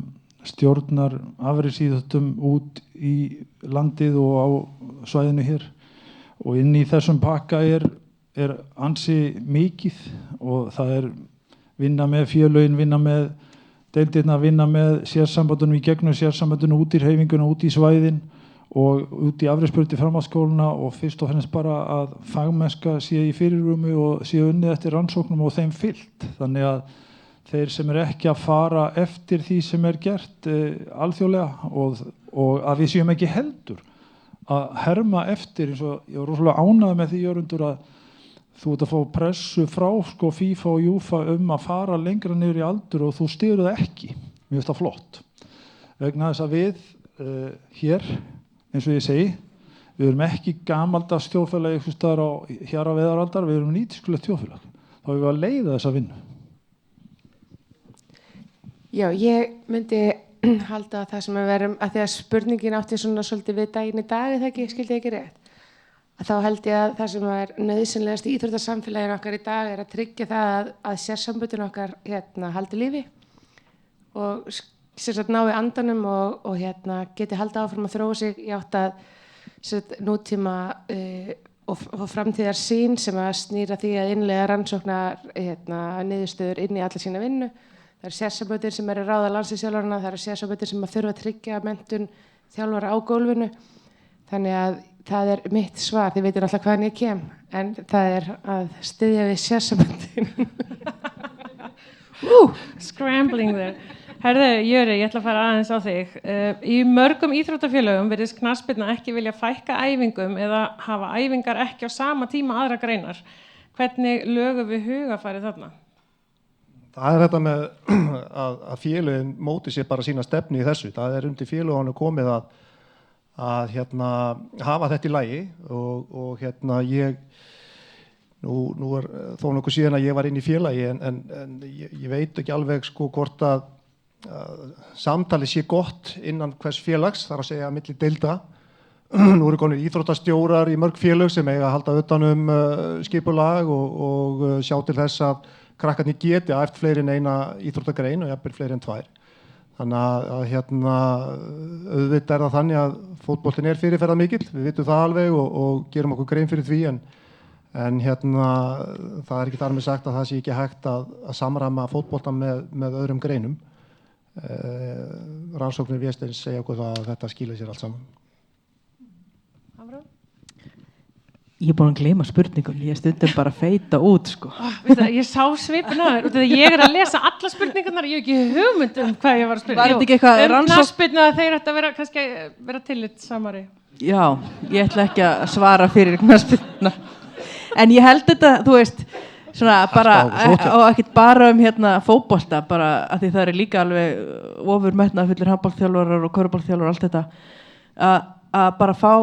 stjórnar afreksíþróttum út í landið og á svæðinu hér og inn í þessum pakka er ansi mikið og það er vinna með félögin, vinna með deildirna, vinna með sérsambandunum í gegnum sérsambandunum út í hreyfinguna, út í svæðin og út í afreiksbrautir framhaldsskólana og fyrst og fremst bara að fagmennska sé í fyrirrúmi og sé unnið eftir rannsóknum og þeim fylgt. Þannig að þeir sem ekki að fara eftir því sem gert alþjóðlega og að við séum ekki heldur að herma eftir eins og ég var rosalega ánægður með því Jörundur að þú ert að fá pressu frá FIFA og UEFA að fara lengra niður í aldur og þú styður það ekki. Mér finnst það flott. Vegna þess að við hér eins og ég segi, við erum ekki gamaldags þjóðfélag eitthvað staðar á Hjara Veðaraldar, við erum nýtískulegt þjóðfélag. Þá erum við að leiða þessa vinnu. Já, ég myndi halda það sem að verum, að því að spurningin átti svona svolítið við daginn í dag, eða ekki, skildi ég ekki rétt. Að þá held ég að það sem er nauðsynlegast í íþróttasamfélaginu okkar í dag er að tryggja það að sérsamböndin okkar haldi lífi og sem sagt nái andanum og hérna geti haldið áfram að þróa sig í átt að sem sagt nútíma og framtíðar sín sem að snýra því að innlega rannsóknar niðurstöður inn í alla sína vinnu. Það eru sérsamböndin sem eru að ráða landsliðsþjálfarana, það eru sérsamböndin sem að þurfa að tryggja menntun þjálfara á gólfinu. Þannig að það er mitt svar, þið veitir alltaf hvaðan ég kem, en það er að styðja við sérsamböndin. Scrambling there. Herðu, Jöri, ég ætla að fara aðeins á þig. Í mörgum íþróttafélögum virðist knattspyrna ekki vilja fækka æfingum eða hafa æfingar ekki á sama tíma aðra greinar. Hvernig lögum við hugarfarið þarna? Það er þetta með að félögin móti sér bara sína stefni í þessu. Það er undir félögunum komið að hafa þetta í lagi og ég nú er þó nokkuð síðan að ég var inn í félagi en ég veit ekki alveg sko hvort að samtali sé gott innan hvers félags, þar að segja milli deilda. Nú eru konir íþróttastjórar í mörg félög sem eiga að halda utan skipulag og sjá til þess að krakkarnir geti æft fleiri en eina íþróttagrein og jafnvel fleiri en 2. Þannig að auðvitað er það þannig að fótboltinn er fyrirferðar mikill, við vitum það alveg og gerum okkur grein fyrir því en það er ekki þar með sagt að það sé ekki hægt að samræma fótboltan með öðrum greinum. Rannsóknir Vésteins segja okkur það að þetta skilur sér allt saman. Ég er búin að gleyma spurningun, ég stundum bara að feita út sko. Ég sá svipin á þér, ég er að lesa alla spurningarnar, ég hef ekki hugmynd hvað ég var að spyrja. Var þetta ekki eitthvað rannsókn? Knattspyrnu að þeir ætti að kannski vera tillitssamari. Já, ég ætla ekki að svara fyrir knattspyrnuna. En ég held þetta, þú veist, svona bara, og ekkert bara fótbolta, bara að því það er líka alveg ofurmetnaðfullir handboltaþjálfarar og körfuboltaþjálfarar og allt þetta, að bara fá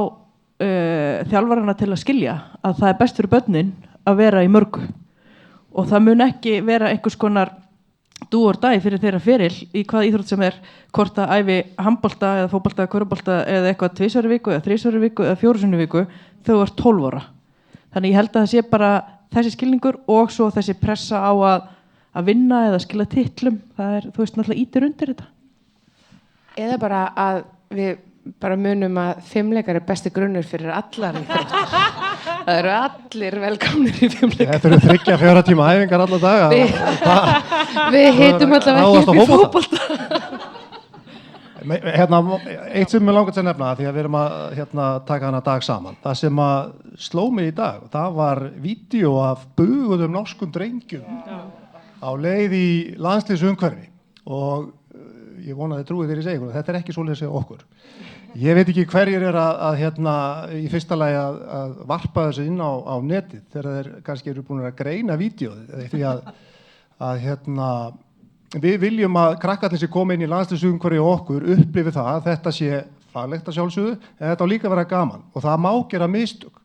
þjálfarana til að skilja að það er best fyrir börnin að vera í mörgu og það mun ekki vera einhvers konar do or die fyrir þeirra feril í hvað íþrótt sem er, hvort að æfi handbolta eða fótbolta eða körfubolta eða eitthvað 2 sinnum í viku eða 3 sinnum í viku eða 4 sinnum í viku þegar þú ert 12 ára. Þannig ég held að það sé bara þessi skilningur og svo þessi pressa á að vinna eða skila titlum, það er, þú veist, náttúrulega ítir undir þetta. Eða bara að við bara munum að 5-leikar er besti grunnur fyrir allar íþróttir. Það eru allir velkomnir í 5-leikar. Þetta eru 3-4 tíma æfingar alla daga. Við hitum allavega ekki upp í fótbolta. Eitt sem ég langar til að nefna því að við erum að taka hana dag saman. Það sem að sló mig í dag, það var vídeó af buguðum norskum drengjum á leið í landsliðsumhverfi og ég vona að þið trúið þegar ég segi ykkur, þetta er ekki svoleiðis hjá okkur. Ég veit ekki hverjir er að í fyrsta lagi að varpa þessu inn á netið þegar þeir kannski eru búin að greina vídeóið því að við viljum að krakkarnir sem koma inn í landsliðsumhverfi og okkur upplifi það að þetta sé faglegt að sjálfsögðu en þetta á líka að vera gaman og það má gera mistök.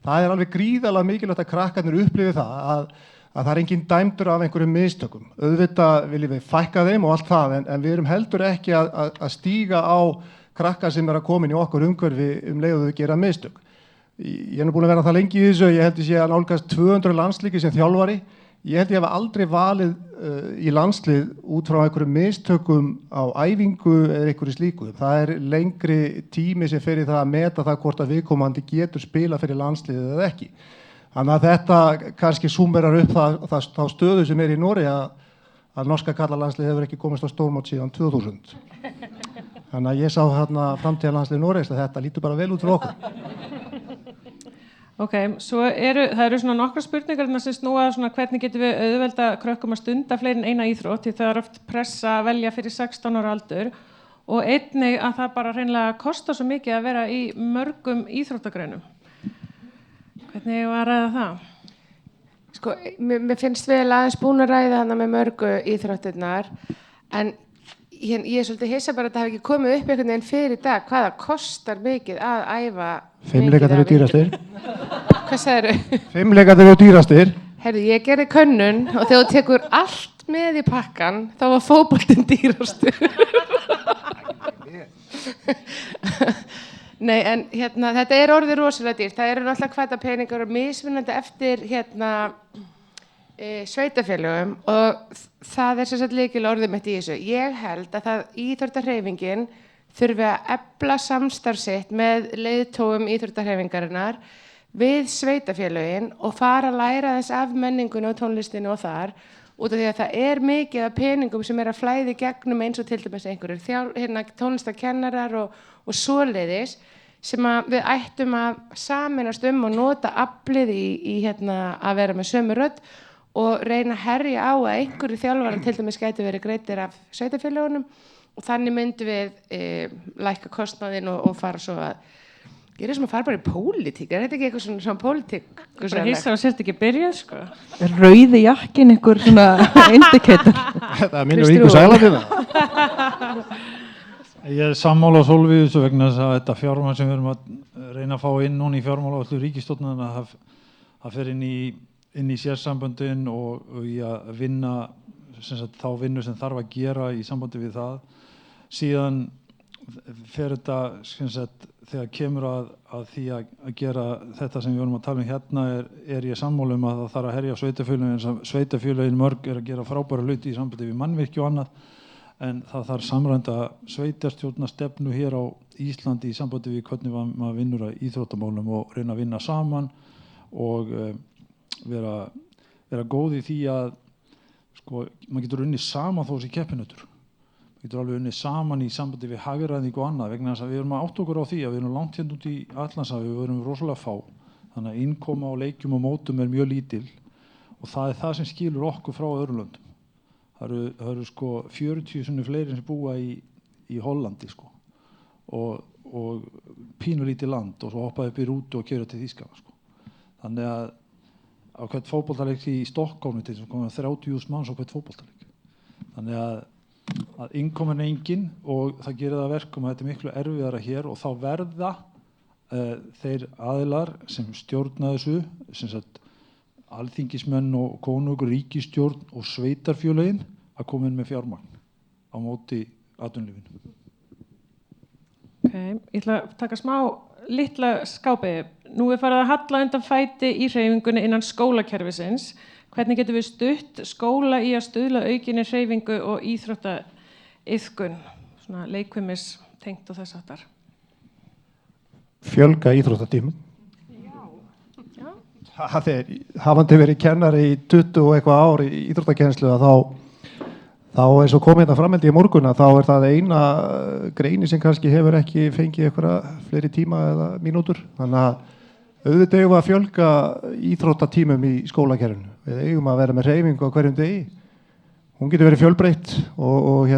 Það er alveg gríðarlega mikilvægt að krakkarnir upplifi það að það er engin dæmdur af einhverjum mistökum. Auðvitað viljum við fækka þeim og allt það en við erum heldur ekki að stíga á krakkar sem er að koma inn í okkur umhverfi leið og þau gera mistök. Ég er nú búin að vera það lengi í þessu, ég held ég sé að nálgast 200 landslíki sem þjálfari. Ég held ég hafa aldrei valið í landslið út frá einhverjum mistökum á æfingu eða einhverju slíku. Það er lengri tími sem fer í það að meta það hvort að viðkomandi getur spila fyrir landsliðið eða ekki. Þannig að þetta kannski súmerar upp þá stöðu sem er í Noregi að norska karlalandslið hefur ekki komist á stórmót síðan 2000. Þannig að ég sá framtíðarlandslið Noregs að þetta lítur bara vel út fyrir okkur. Ok, svo það eru svona nokkra spurningar sem snúa svona hvernig getum við auðvelda krökkum að stunda fleiri en eina íþrótt því það er oft pressa að velja fyrir 16 ára aldur og einnig að það bara hreinlega kostar svo mikið að vera í mörgum íþróttagreinum. Hvernig var að ræða það? Sko, mér finnst vel aðeins búin að ræða hana með mörgu íþróttirnar en ég er svolítið hissa bara að það hef ekki komið upp einhvern veginn fyrir í dag hvað það kostar mikið að æfa 5-leikar eru dýrastir. Hvað sagðirðu? 5-leikar eru dýrastir. Herðu, ég gerði könnun og þegar þú tekur allt með í pakkan þá var fótboltinn dýrastur. Nei, en þetta er orðið rosalega dýrt. Það eru náttúrulega hvaða peningar og mismunandi eftir sveitafélögum og það sem sagt lykil orðið mitt í þessu. Ég held að íþróttahreyfingin þurfi að efla samstarf sitt með leiðtogum íþróttahreyfingarinnar við sveitafélögin og fara að læra þess af menningunni og tónlistinu og þar út af því að það mikið af peningum sem að flæði gegnum eins og til dæmis einhverjir tónlistakennarar og svoleiðis sem að við ættum að sameinast og nota aflið í að vera með sömu rödd og reyna að herja á að einhverju þjálfarar til dæmis gæti verið greiddir af sveitafélögunum og þannig myndum við lækka kostnaðinn og fara svo að ég sem að fara bara í pólitík, þetta ekki eitthvað svona pólitík? Bara hissa og sért ekki byrjað, sko. Rauði jakkin einhver svona indikator. Þetta minnur ykkur sælaðina. Ég sammála Sólvíu þessu vegna þess að þetta fjármagn sem við erum að reyna að fá inn núna í fjármálaáætlun ríkisstjórnarinnar það fer inn í sérsamböndin og í að vinna þá vinnu sem þarf að gera í sambandi við það. Síðan fer þetta þegar kemur að því að gera þetta sem við vorum að tala hérna er ég sammála að það þarf að herja sveitafélögin eins og sveitafélögin mörg að gera frábæra hluti í sambandi við mannvirki og annað en það þarf samræmda sveitarstjórnarstefnu hér á Íslandi í sambandi við hvernig maður vinnur að íþróttamálum og reyna að vinna saman og vera góð í því að maður getur unnið saman þó þessi keppinautur. Við getum alveg unnið saman í sambandi við hagræðingu og annað vegna þess að við erum að átta okkur á því að við erum langt hérna út í Atlantshafi, við erum rosalega fá þannig að innkoma á leikjum og mótum er mjög lítil og það það sem skilur okkur frá öðrum löndum. Það eru 40 sinnum fleiri sem búa í Hollandi og pínulítið land og svo hoppaði upp í rútu og keyra til Þýskaland Þannig að á hvert fótboltaleik í Stokkólmi til þess að 30.000 manns á hvert fótboltaleik. Þannig að innkomin engin og það gerir það verkum að þetta miklu erfiðara hér og þá verða þeir aðilar sem stjórna þessu, sem sagt alþingismenn og konungur, ríkisstjórn og sveitarfélögin að koma inn með fjármagn á móti atvinnulífinu. Ég ætla að taka smá litla skápi. Nú farið að halla undan fæti í hreyfingunni innan skólakerfisins. Hvernig getum við stutt skóla í að stuðla aukinni hreyfingu og íþróttaiðkun, svona leikfimiss tengt og þess aftar? Fjölga íþróttatímum. Hafandi verið kennari í 20 og eitthvað ár í íþróttakennslu að þá eins og kom hérna framhaldi í morgun að þá það eina greini sem kannski hefur ekki fengið eitthvað fleiri tíma eða mínútur. Þannig að auðvitað eigum að fjölga íþróttatímum í skólakerfinu. Við eigum að vera með hreyfingu á hverjum degi. Hún getur verið fjölbreytt og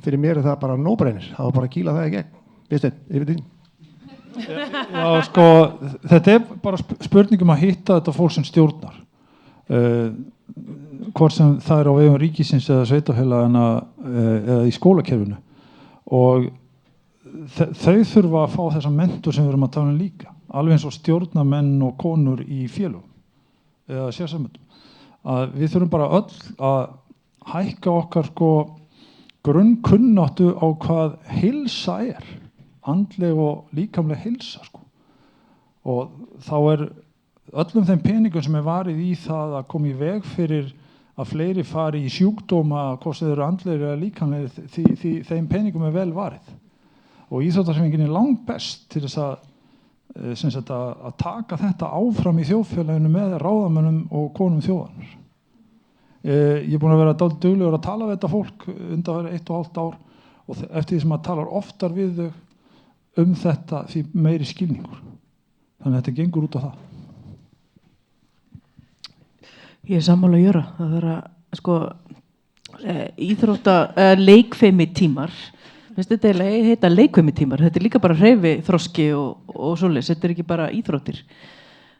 fyrir mér það bara no-brainer. Það var bara að kýla það í gegn. Viðsteinn, yfir þín. Já, þetta bara spurningum að hitta þetta fólk sem stjórnar. Hvort sem það á vegum ríkisins eða sveitarfélagana eða í skólakerfinu. Og þau þurfa að fá þessa mentor sem við erum að tala líka. Alveg eins og stjórnarmenn og konur í félögum eða sérsamböndum. Að við þurfum bara öll að hækka okkar grunnkunnáttu á hvað heilsa er. Andleg og líkamleg heilsa og þá öllum þeim peningum sem varið í það að koma í veg fyrir að fleiri fari í sjúkdóma hvort þeir eru andlegir eða líkamlegir því þeim peningum vel varið og íþróttahreyfingin er langt best til þess að taka þetta áfram í þjóðfélaginu með ráðamönnum og konum þjóðarinnar. Ég er búin að vera dálítið duglegur að tala við þetta fólk undanfarið 1,5 ár og eftir því sem maður talar oftar við þau þetta því meiri skilningur. Þannig að þetta gengur út á það. Ég er sammála að gjöra. Það vera leikfimi tímar. Þetta heita leikfimi tímar. Þetta er líka bara hreyfi þroski og svoleiðis. Þetta er ekki bara íþróttir.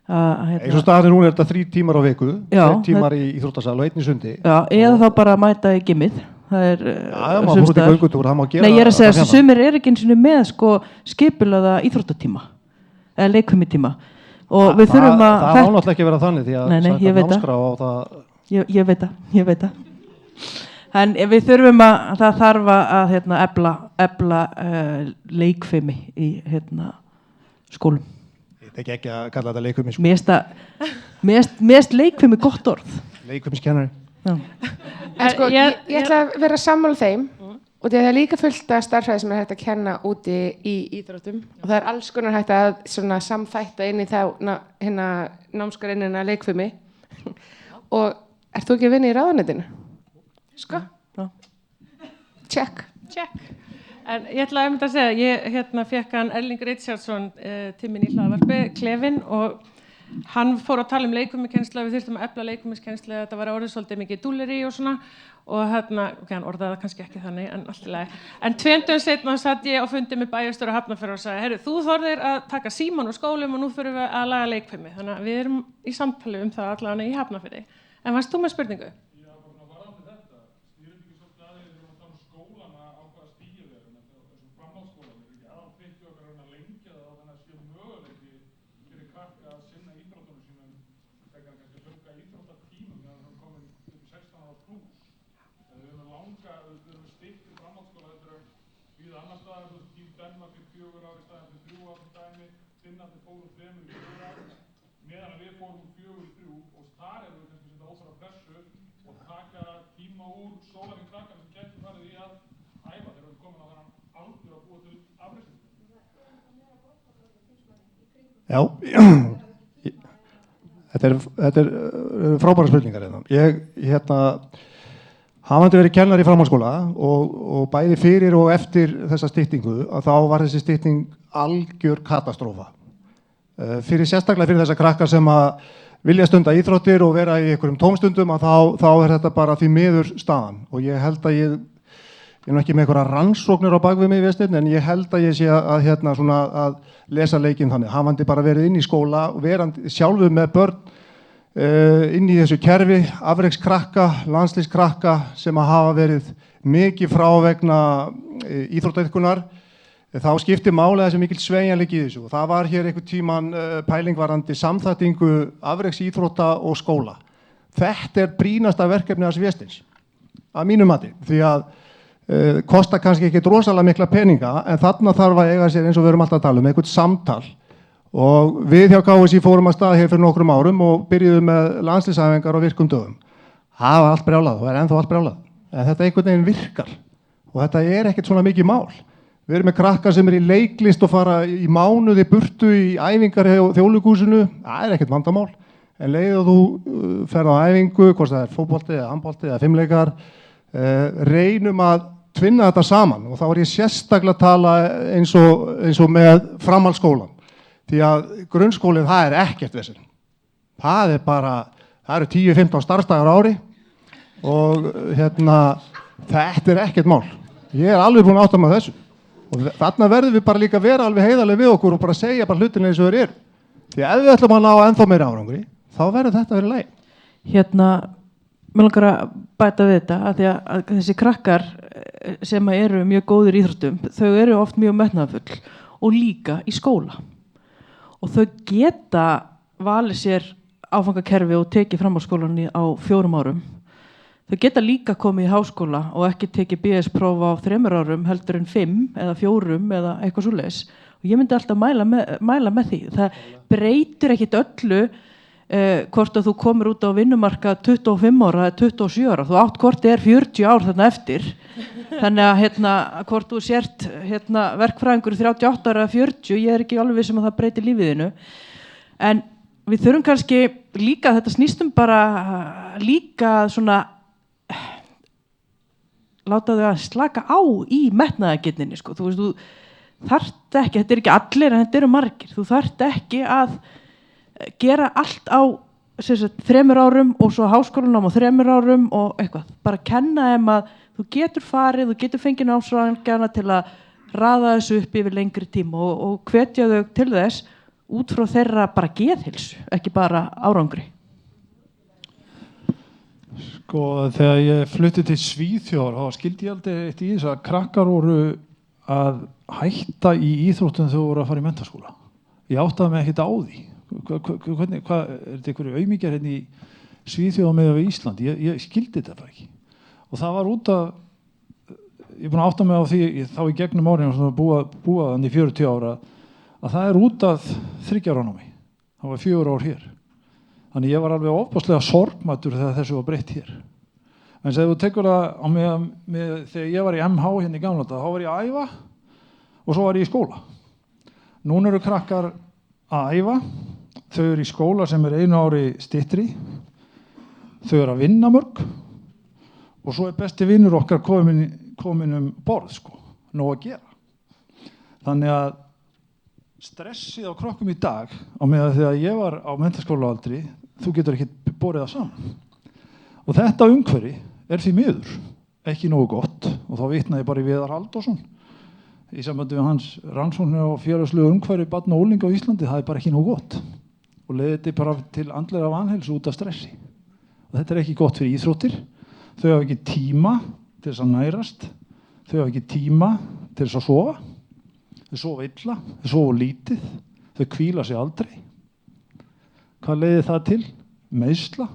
Eins og staðan núna er þetta 3 tímar á viku. 3 tímar í íþróttasal og 1 í sundi. Já, eða þá bara mæta í gimmið. Það maður fór út í göngutúr, það má gera. Nei, ég er að segja að sumir ekki einu sinni með skipulaða íþróttatíma eða leikfimitíma og við þurfum að það á náttúrulega ekki að vera þannig því að námskrá á það ég veit það en við þurfum að það þarf að efla leikfimi í skólum. Þetta er ekki að kalla þetta leikfimi, sko. Mér finnst leikfimi gott orð. Leikfimiskennari. Já. En sko, ég ætla að vera sammála þeim og það er líka fullt af starffræði sem er hægt að kenna úti í íþróttum og það er alls konar hægt að svona samþætta inn í þá hérna námsgreinina leikfimi og ert þú ekki að vinna í ráðuneytinu? Sko? Já. Check. En ég ætla að segja, ég hérna fekk hann Erling Richardsson til minn í hlaðvarpi, Klefinn, og hann fór að tala um leikfimikennslu, við þurftum að efla leikfimikennslu, þetta var orðið svolítið mikið dúlleri og svona, og hérna, ok, hann orðaði það kannski ekki þannig, en allt í lagi. En 2 dögum seinna satt ég á fundi með bæjarstjóra Hafnarfjarðar og sagði, heyrðu, þú þorðir að taka símann úr skólum og nú þurfum við að laga leikfimi, þannig að við erum í samtali um það allavega í Hafnarfirði. En varst þú með spurningu? Já, þetta er frábæra spurningar hérna. Ég, hafandi verið kennari í framhaldsskóla og bæði fyrir og eftir þessa styttingu, að þá var þessi stytting algjör katastrófa. Sérstaklega fyrir þessa krakkar sem að vilja stunda íþróttir og vera í einhverjum tómstundum, að þá er þetta bara því miður staðan. Og ég held að ég er nú ekki með einhverja rannsóknir á bakvið mig, en ég held að ég sé að lesa leikinn þannig, hafandi bara verið inn í skóla og verandi sjálfur með börn inn í þessu kerfi, afrekskrakka, landslískrakka sem að hafa verið mikið frá vegna íþróttaiðkunar, þá skiptir máli þessi mikil sveigjanleiki í þessu. Og það var hér einhvern tíman pælingvarandi samþættingu afreksíþrótta og skóla. Þetta er brýnasta verkefni hans Vésteins, að mínu mati, því að kostar kannski ekki rosalega mikla peninga, en þarna þarf að eiga sér, eins og við erum alltaf að tala um, einhvern samtal. Og við hjá KSÍ fórum að stað hér fyrir nokkrum árum og byrjuðum með landsliðsæfingar á virkum dögum. Það var allt brjálað og er ennþá allt brjálað. En þetta einhvern veginn virkar og þetta er ekkert svona mikið mál. Við erum með krakkar sem er í leiklist og fara í mánuði burtu í æfingar hjá Þjóðleikhúsinu. Það er ekkert vandamál. En leið og þú ferð á æfingu, hvort það er fótbolti eða handbolti eða fimmleikar, reynum að tvinna þetta saman, og þá er ég sérstaklega að tala eins og með framhaldsskólan, því að grunnskólinn, það er ekkert vesen. Það eru 10-15 starfsdagar á ári og þetta er ekkert mál. Ég er alveg búinn að átta með þessu og þarna verðum við bara líka að vera alveg heiðarlega við okkur og bara segja bara hlutina eins og þeir eru. Því ef við ætlum að ná ennþá meira árangri, þá verður þetta að vera í lagi. Mér langar að bæta við þetta að því að þessi krakkar sem eru mjög góðir í íþróttum, þau eru oft mjög metnaðarfull og líka í skóla og þau geta valið sér áfangakerfi og tekið framhaldsskólann á 4 árum. Þau geta líka komið í háskóla og ekki tekið BS-próf á 3 árum heldur en 5 eða 4 eða eitthvað svoleiðis og ég myndi alltaf mæla með því. Það breytir ekkit öllu hvort að þú komur út á vinnumarka 25 ára eða 27 ára, þú átt hvort er 40 ár þarna eftir, þannig að hvort þú sért verkfræðingur 38 ára eða 40, ég er ekki alveg viss um að það breytir lífiðinu, en við þurfum kannski líka, þetta snýstum bara líka svona láta þau að slaka á í metnaðargirninni, sko. Þú veist, þú þarft ekki, þetta er ekki allir en þetta eru margir, þú þarft ekki að gera allt á 3 árum og svo háskólanám á 3 árum og eitthvað, bara kenna þeim að þú getur farið, þú getur fengið námsráðgjafana til að raða þessu upp yfir lengri tíma og hvetja þau til þess út frá þeirra bara geðheilsu, ekki bara árangri. Sko, þegar ég flutti til Svíþjóðar, þá skildi ég aldrei eitt í þess að krakkar voru að hætta í íþróttum þegar voru að fara í menntaskóla. Ég áttaði mig ekkert á því. Er þetta einhverju auðmíkjar hérna í Svíþjóð með við Ísland? Ég skildi þetta bara ekki. Og það var út af, ég er búin að átta mig á því þá í gegnum árin og búa þannig 40 ára að það er út af 3 ára námi. Það var 4 ár hér. Þannig ég var alveg ofboðslega sorgmæddur þegar þessu var breytt hér. En þegar þú tekur það á þegar ég var í MH hérna í gamla daga, þá var ég að æfa og svo var ég í skóla. Núna eru krakkar að æfa, þau eru í skóla sem er 1 ári styttri, þau eru að vinna mörg og svo er besti vinur okkar komin borð, sko, nóg að gera. Þannig að stressið á krokkum í dag á meðan þegar ég var á menntaskólaaldri, þú getur ekki borið það saman. Og þetta umhverfi er því miður ekki nógu gott og þá vitnaði bara í Viðar Halldórsson í sambandi við hans rannsóknir á félagslegu umhverfi barna og unglinga á Íslandi, það er bara ekki nógu gott og leiðir þetta bara til andlega vanheilsu út af stressi. Og þetta er ekki gott fyrir íþróttir, þau hafa ekki tíma til þess að nærast, þau hafa ekki tíma til þess að sofa, þau sofa illa, þau sofa lítið, þau hvíla sig aldrei. Hvað leiðir það til? Meiðsla,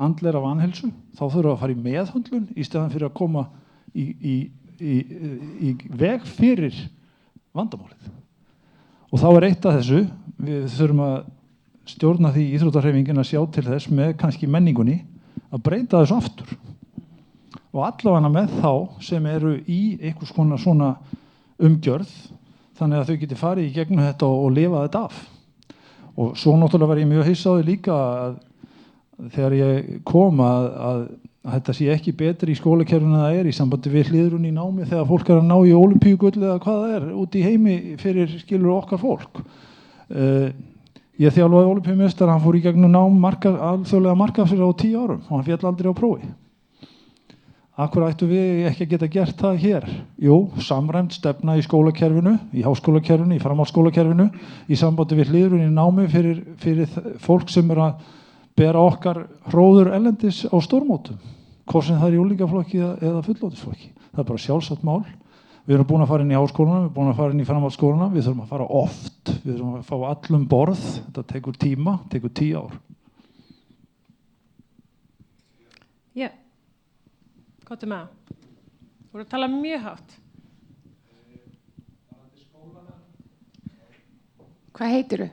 andlega vanheilsu, þá þurfa að fara í meðhöndlun í stæðan fyrir að koma í veg fyrir vandamálið. Og þá er eitt af þessu, við þurfum að stjórna því íþróttahreyfingin að sjá til þess með kannski menningunni að breyta þessu aftur. Og allavega með þá sem eru í einhvers konar svona umgjörð, þannig að þau geti farið í gegnum þetta og lifa þetta af. Og svo náttúrulega var ég mjög hissa á því líka að þegar ég kom að þetta sé ekki betri í skólakerfinu en það er í sambandi við hliðrun í námi þegar fólk er að ná í ólympíugull eða hvað það er út í heimi fyrir skilur okkar fólk. Ég þjálfaði ólympíumeistar, hann fór í gegnum nám alþjóðlega markaðsvirði á 10 árum og hann féll aldrei á prófi. Akkur ættu við ekki að geta gert það hér? Jú, samræmt stefna í skólakerfinu, í háskólakerfinu, í framhaldsskólakerfinu, í sambandi við hliðrun í námi fyrir fólk sem er að bera okkar hróður erlendis á stórmótum, hvort sem það er í unglingaflokki eða fullorðinsflokki. Það er bara sjálfsagt mál. Við erum búin að fara inn í háskólana, við erum búin að fara inn í framhaldsskólana, við þurfum að fara oft, við þurfum að fá allum borð, þetta tekur tíma, tekur 10 ár. Já, hvað með það? Þú voru að tala mjög hátt. Hvað heitirðu?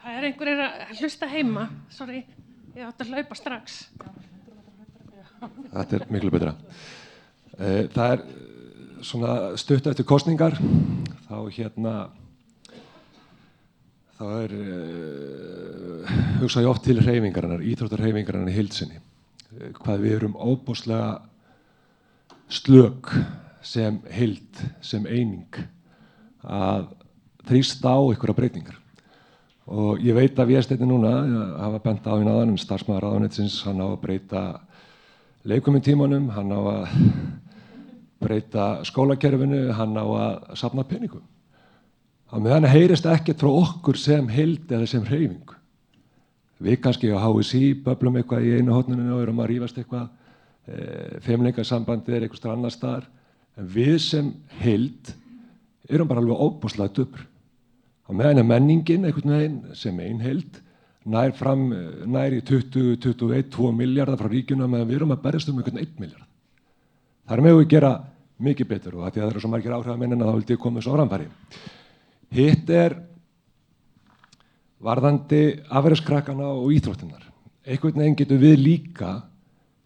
Það er einhverjir að hlusta heima. Sorry, ég átti að hlaupa strax. Þetta er miklu betra. Það er svona stutt eftir kosningar. Þá er hugsa ég oft til hreyfingarinnar, íþróttarhreyfingarinnar í heild sinni. Hvað við erum óbúslega slök sem heild, sem eining að þrýsta á einhverja breytingar. Og ég veit að Vésteinn núna hafa bent á áðan en starfsmaður ráðuneytisins, hann á að breyta leikfimitímanum, hann á að breyta skólakerfinu, hann á að safna peningum. Á meðan heyrist ekkert frá okkur sem heild eða sem hreyfing. Við kannski á HSI böblum eitthvað í einu horninu og erum að rífast eitthvað, feimleikasambandið er eitthvað annar staðar, en við sem heild erum bara alveg óbúslega döpur. Á meðan menningin einhvern veginn sem heild nær í 20, 21, 2 miljardar frá ríkjuna meðan við erum að berjast einhvern 1 miljard. Þar megum við gera mikið betur og að því að það eru svo margir áhrifamenn en þá vildi ég koma þessu á framfæri. Hitt er varðandi afrekskrakkana og íþróttinnar. Einhvern veginn getum við líka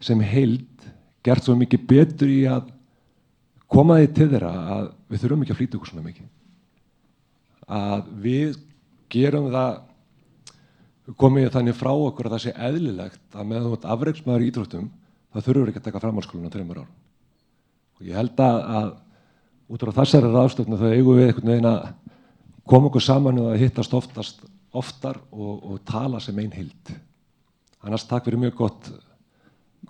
sem heild gert svo mikið betur í að koma því til þeirra að við þurfum ekki að flýta okkur svona mikið. Að við gerum það, komið þannig frá okkur að það sé eðlilegt að meðan þú ert afreksmaður í íþróttum, þá þurfum ekki að taka framhaldsskólann á 3 árum. Og ég held að út frá þessari ráðstöfnu þá eigum við einhvern veginn að koma okkur saman og að hittast oftar og tala sem ein heild. Annars takk fyrir mjög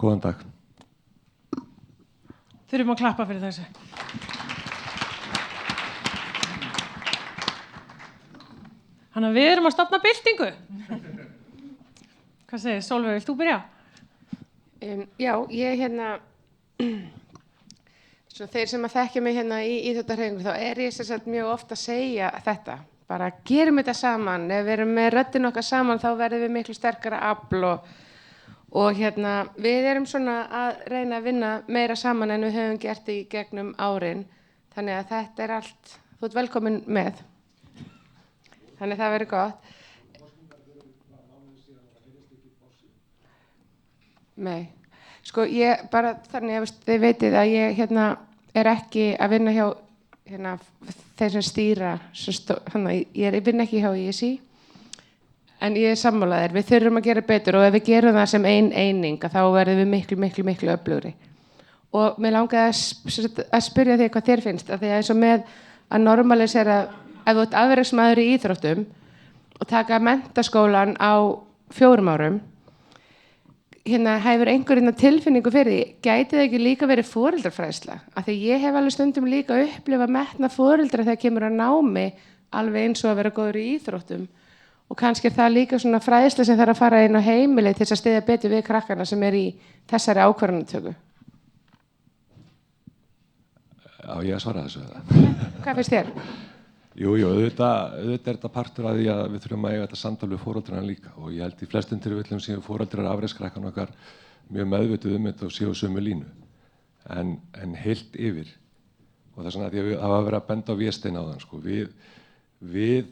góðan dag. Þurfum að klappa fyrir þessu. Þannig að við erum að stofna byltingu. Hvað segir Sólveig, vilt þú byrja? Já, ég Svo þeir sem að þekkja mig hérna í íþróttahreyfingu, þá er ég sem sagt mjög oft að segja þetta. Bara gerum þetta saman. Ef við erum með röddin okkar saman, þá verðum við miklu sterkara afl og hérna, við erum svona að reyna að vinna meira saman en við höfum gert í gegnum árin. Þannig að þetta allt, þú ert velkomin með. Þannig það verður gott. Nei, sko ég bara þannig að þið veitið að ég hérna er ekki að vinna hjá hérna þeir sem stýra, ég vinn ekki hjá ISI, en ég er sammálaðir, við þurfum að gera betur og ef við gerum það sem eining þá verðum við miklu öflugri. Og mér langaði að spyrja þig hvað þér finnst, af því að eins og með að normalisera, ef þú ert afreksmaður í íþróttum og taka menntaskólan á 4 árum, hérna hefur einhverjum tilfinningu fyrir því, gæti það ekki líka verið foreldrafræðsla? Af því ég hef alveg stundum líka upplifað metna foreldra þegar kemur að námi alveg eins og að vera góður í íþróttum. Og kannski er það líka svona fræðsla sem þarf að fara inn á heimilið til þess að styðja betur við krakkana sem er í þessari ákvarðanatöku. Já, ég svara þessu. Hvað finnst þér? Jú, auðvitað er þetta partur af því að við þurfum að eiga þetta samtal við foreldrana líka og ég held í flestum tilfellum séu foreldrar afrekskrakkana okkar mjög meðvituð þetta og séu sömu línu. En heilt yfir, og það er svona að því að það var að vera að benda á Véstein áðan, sko, við,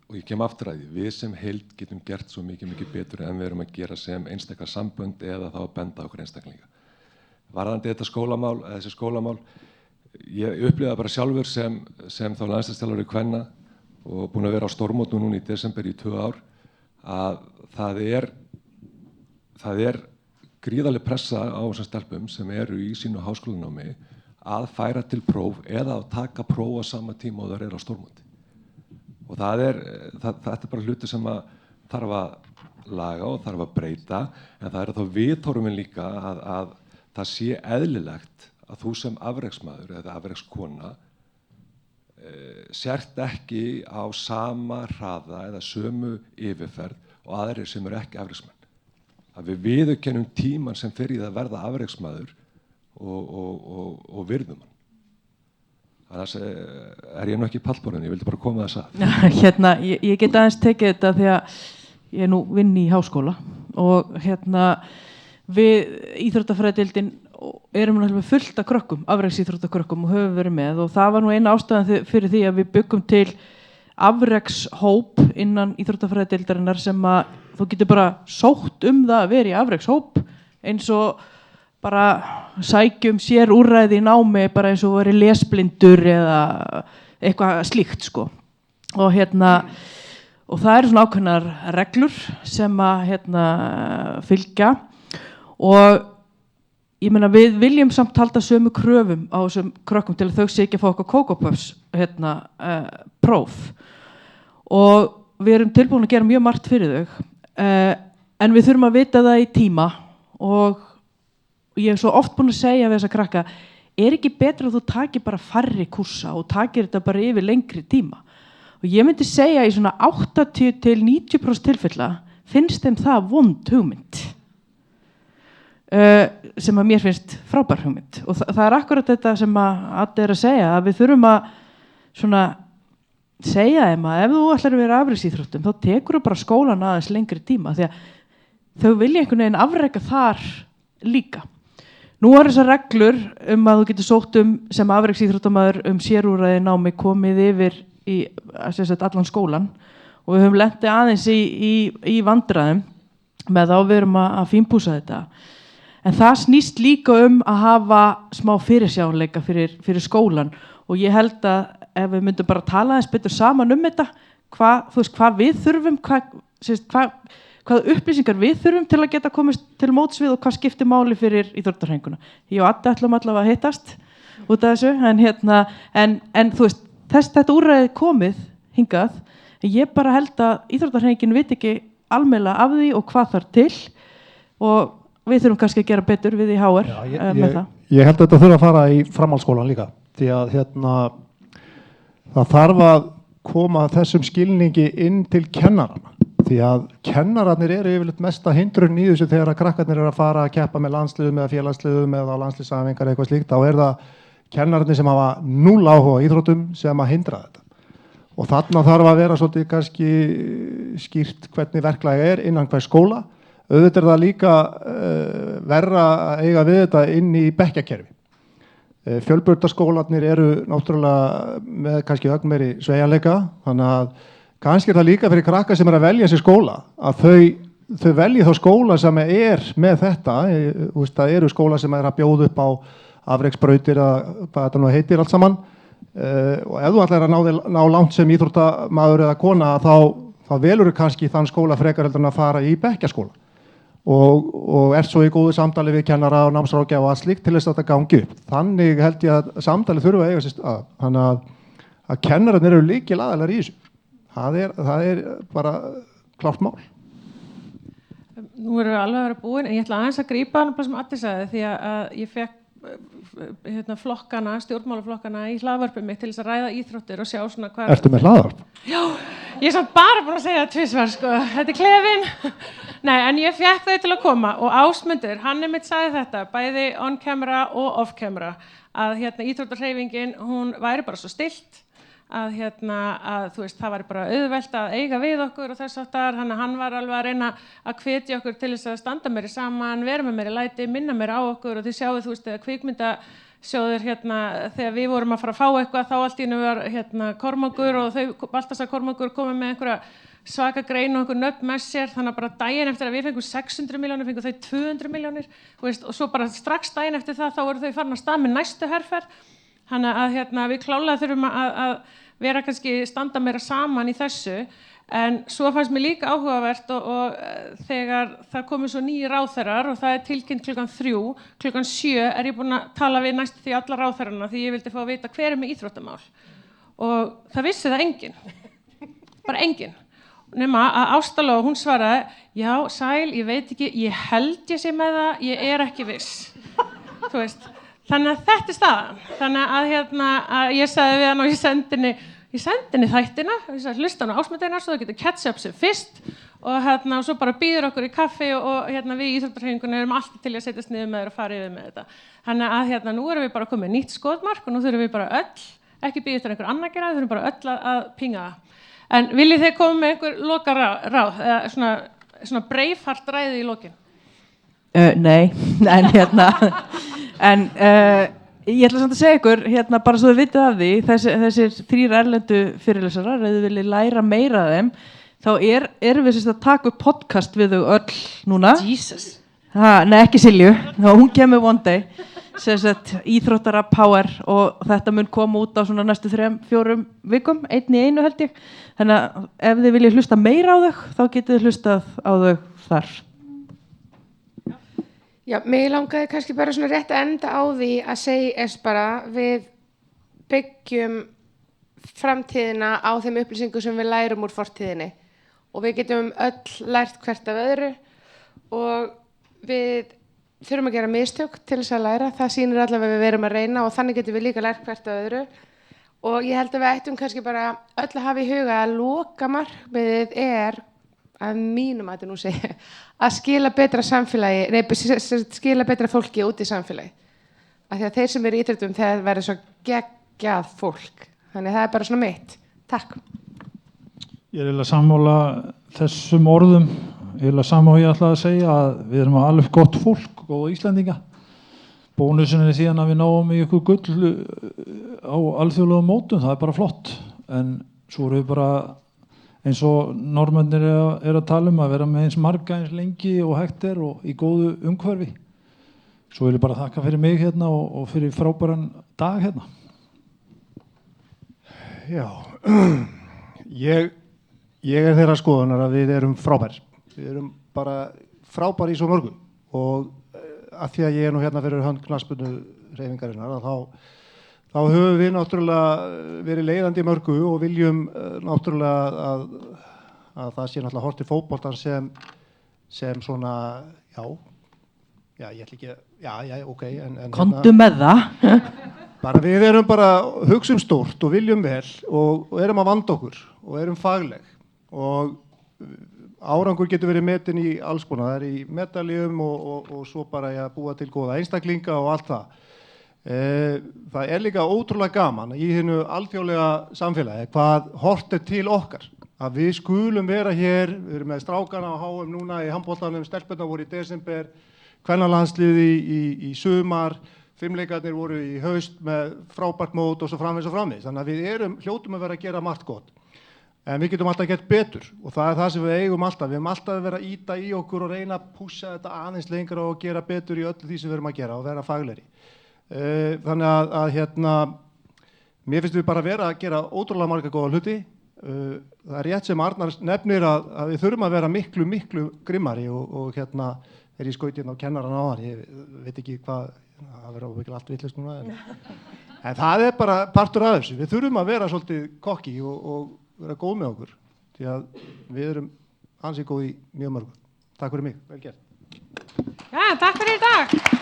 og ég kem aftur að því, við sem heilt getum gert svo mikið betur en við erum að gera sem einstakar sambönd eða þá að benda okkur einstaklinga. Varðandi þetta skólamál, þessi skólamál, ég upplifði bara sjálfur sem þá landsliðsþjálfari kvenna og búin að vera á stórmótu núna í desember í 2 ár að það er gríðarleg pressa á þessum stelpum sem eru í sínu háskólanámi að færa til próf eða að taka próf á sama tíma og þær eru á stórmóti. Og þetta er bara hluti sem að þarf að laga og þarf að breyta, en það er þá viðhorfum líka að það sé eðlilegt að þú sem afreksmaður eða afrekskona sért ekki á sama hraða eða sömu yfirferð og aðrir sem eru ekki afreksmenn. Að við viðurkennum tíman sem fer í það að verða afreksmaður og virðum hann. Annars er ég nú ekki í pallborðinu, ég vildi bara koma þess að. Hérna, ég get aðeins tekið þetta því að ég er nú vinn í háskóla og hérna við íþróttafræðdeildin erum náttúrulega fullt af krökkum, afreksíþróttakrökkum og höfum verið með og það var nú eina ástæðan fyrir því að við byggum til afrekshóp innan íþróttafræðdeildarinnar sem að þú getur bara sótt það að vera í afrekshóp eins og bara sækjum sér úrræði í námi bara eins og verið lesblindur eða eitthvað slíkt sko. Og hérna og það eru svona ákveðnar reglur sem að fylgja og ég meina við viljum samt halda sömu kröfum á þessum krökkum til að þau sé ekki að fá okkar kókópöfs próf og við erum tilbúin að gera mjög margt fyrir þau en við þurfum að vita það í tíma og ég hef svo oft búin að segja við þessa krakka er ekki betra að þú takir bara færri kúrsa og takir þetta bara yfir lengri tíma og ég myndi segja í svona 80-90% tilfella finnst þeim það vond hugmynd sem að mér finnst frábær hugmynd og það er akkurat þetta sem að er að segja að við þurfum að svona segja þeim að ef þú ætlar að vera afreksíþróttum þá tekur þú bara skólan aðeins lengri tíma því að þau vilja einhvern veginn afreka þar líka. Nú er þessar reglur að þú getur sótt sem afreksíþróttamaður sérúrræði námi komið yfir í allan skólan og við höfum lent aðeins í vandræðum með þá við erum að fínpúsa þetta. En það snýst líka að hafa smá fyrirsjáanleika fyrir skólan og ég held að ef við myndum bara tala aðeins betur saman þetta, hvað við þurfum, hvað upplýsingar við þurfum til að geta komist til móts við og hvað skiptir máli fyrir íþróttahreyfinguna. Ég og Addi ætlum allavega að hittast út af þessu, en þú veist, þetta úrræði komið hingað, en ég bara held að íþróttahreyfingin veit ekki almennilega af því og hvað þarf til og við þurfum kannski að gera betur við í HR með það. Ég held að þetta þurfa að fara í framhaldsskólan líka því að það þarf að koma þessum skilningi inn til kennarana því að kennararnir eru yfirleitt mesta hindrun í þessu þegar að krakkarnir eru að fara að keppa með landsliðum eða félagsliðum eða landslýsæfingar eitthvað slíkt þá er það kennararnir sem hafa 0 áhuga á íþróttum sem að hindra þetta. Og þarna þarf að vera svolítið kannski skýrt hvernig verklagi innan hvers skóla. Auðvitað það líka verra að eiga við þetta inn í bekkjakerfi. Fjölbrautaskólarnir eru náttúrulega með kannski meiri sveigjanleika, þannig að kannski það líka fyrir krakka sem að velja sér skóla, að þau velji þá skóla sem með þetta, það eru skóla sem að bjóða upp á afreksbrautir eða hvað þetta nú heitir allt saman, og ef þú ætlar að ná langt sem íþróttamaður eða kona, þá velur þú kannski þann skóla frekar heldur en að fara í bekkjaskóla og svo í góðu samtali við kennara og námsráðgjafa og allt slíkt til þess að þetta gangi upp. Þannig held ég að samtali þurfa að eiga sér stað, þannig að kennararnir eru lykilaðilar í þessu. Það er bara klárt mál. Nú erum við alveg að vera búin, en ég ætla aðeins að grípa hann sem Addi sagði, því að ég fekk stjórnmálaflokkana í hlaðvarpið mitt til þess að ræða íþróttir og sjá svona hvað... Ertu með hlaðvarp? Já, ég er samt bara búin að segja það tvisvar, sko, þetta er klefinn. Nei, en ég fekk þau til að koma og Ásmundur, hann mitt sagði þetta, bæði on camera og off camera, að íþróttarhreyfingin, hún væri bara svo stillt, að þú veist, það var bara auðvelt að eiga við okkur og þess aftar, hann var alveg að reyna að hvetja okkur til þess að standa meiri saman, vera með meiri læti, minna meiri á okkur og þið sjáu, þú veist, eða kvikmyndasjóðir þegar við vorum að fara að fá eitthvað, þá allt í einu var Kormákur og Baltasar Kormákur komið með einhverja svaka grein og einhver nöfn með sér, þannig að bara daginn eftir að við fengum 600 milljónir, fengum þau 200 milljónir, veist, og svo bara strax daginn eftir það, þá voru þau farin að stað með næstu herferð. Þannig að við klálega þurfum að vera kannski standa meira saman í þessu, en svo fannst mér líka áhugavert og þegar það komið svo nýjir ráðherrar og það er tilkynnt 3:00, 7:00 er ég búin að tala við næstu því alla ráðherrarna því ég vildi fá að vita hver með íþróttamál og það vissi það enginn, bara enginn. Nema að Ásta Lóa, hún svaraði, já, sæl, ég veit ekki, ég held ég sé með það, ég er ekki viss. Þú veist. Þannig að þetta er staðan. Þannig að ég sagði við hann og ég sendi henni þættina, ég sagði hlusta hann á Ásmundina svo það getur catch up sem fyrst og svo bara býður okkur í kaffi og við í íþróttarhreyfingunni erum alltaf til að setjast niður með þér og fara yfir með þetta. Þannig að nú erum við bara komið nýtt skotmark og nú þurfum við bara öll, ekki býða eftir einhver annar gera, við þurfum bara öll að pinga það. En viljið þið koma með einhver lokaráð eða svona Braveheart ræði í lokin? Nei, en ég ætla samt að segja ykkur, bara svo þið vitið af því, þessir 3 erlendu fyrirlesarar, ef þið viljið læra meira af þeim, þá erum við að taka upp podcast við þau öll núna. Jesus. Nei, ekki Silju, hún kemur one day, íþróttara power og þetta mun koma út á svona næstu 3-4 vikum, 1 í 1 held ég. Þannig að ef þið viljið hlusta meira á þau, þá getið þið hlustað á þau þar. Já, mig langaði kannski bara svona rétt að enda á því að segja bara við byggjum framtíðina á þeim upplýsingum sem við lærum úr fortíðinni og við getum öll lært hvert af öðru og við þurfum að gera mistök til þess að læra, það sýnir allavega við verum að reyna og þannig getum við líka lært hvert af öðru og ég held að við ættum kannski bara öll að hafa í huga að lokamarkmiðið er að mínum að nú segja að skila betra samfélagi, skila betra fólki út í samfélagi. Af því að þeir sem eru í íþróttum þeir verður svo geggjað fólk. Þannig það er bara svona mitt. Takk. Ég vil að sammála þessum orðum. Ég vil að sammála ég ætla að segja að við erum alveg gott fólk, góða Íslendinga. Bónusin er síðan að við náum í ykkur gull á alþjóðlegum mótum, það er bara flott. En svo erum við bara eins og normennir er að tala að vera með eins marga eins lengi og hægt er og í góðu umhverfi. Svo vil ég bara þakka fyrir mig hérna og fyrir frábæran dag hérna. Já, ég er þeirra skoðunar að við erum frábær. Við erum bara frábær í svo mörgu og að því að ég er nú hérna fyrir hönd knattspyrnuhreyfingarinnar þá höfum við náttúrulega verið leiðandi í mörgu og viljum náttúrulega að það sé náttúrulega horft til fótboltan sem svona, já, ég ætla ekki, já, ok. Komdu með það. Bara við erum bara hugsum stórt og viljum vel og erum að vanda okkur og erum fagleg og árangur getur verið metin í alls konar, það er í medaljum og svo bara að búa til góða einstaklinga og allt það. Það er líka ótrúlega gaman í hinnu alþjóðlega samfélagi hvað hort til okkar. Að við skulum vera hér, við erum með strákana á HM núna í handboltanum, stelpurnar voru í desember, kvennalandsliði í sumar, fimmleikarnir voru í haust með frábært mót og svo framvegis og framvegis. Þannig að við hljótum að vera að gera margt gott. En við getum alltaf gert betur og það er það sem við eigum alltaf. Við höfum alltaf að vera að ýta í okkur og reyna að pússa þetta aðeins lengra og gera betur í öllu því sem við erum að gera og vera faglegri. Þannig að mér finnst við bara vera að gera ótrúlega marga góða hluti. Það er rétt sem Arnar nefnir að við þurfum að vera miklu grimmari og er ég skaut hérna á kennaran á hann. Ég veit ekki hvað, það verður ábygglega allt vitlaust núna. En það er bara partur af þessu. Við þurfum að vera svolítið kokki og vera góð með okkur því að við erum ansi góð í mjög mörgum. Takk fyrir mig, vel gert. Já, takk fyrir í dag.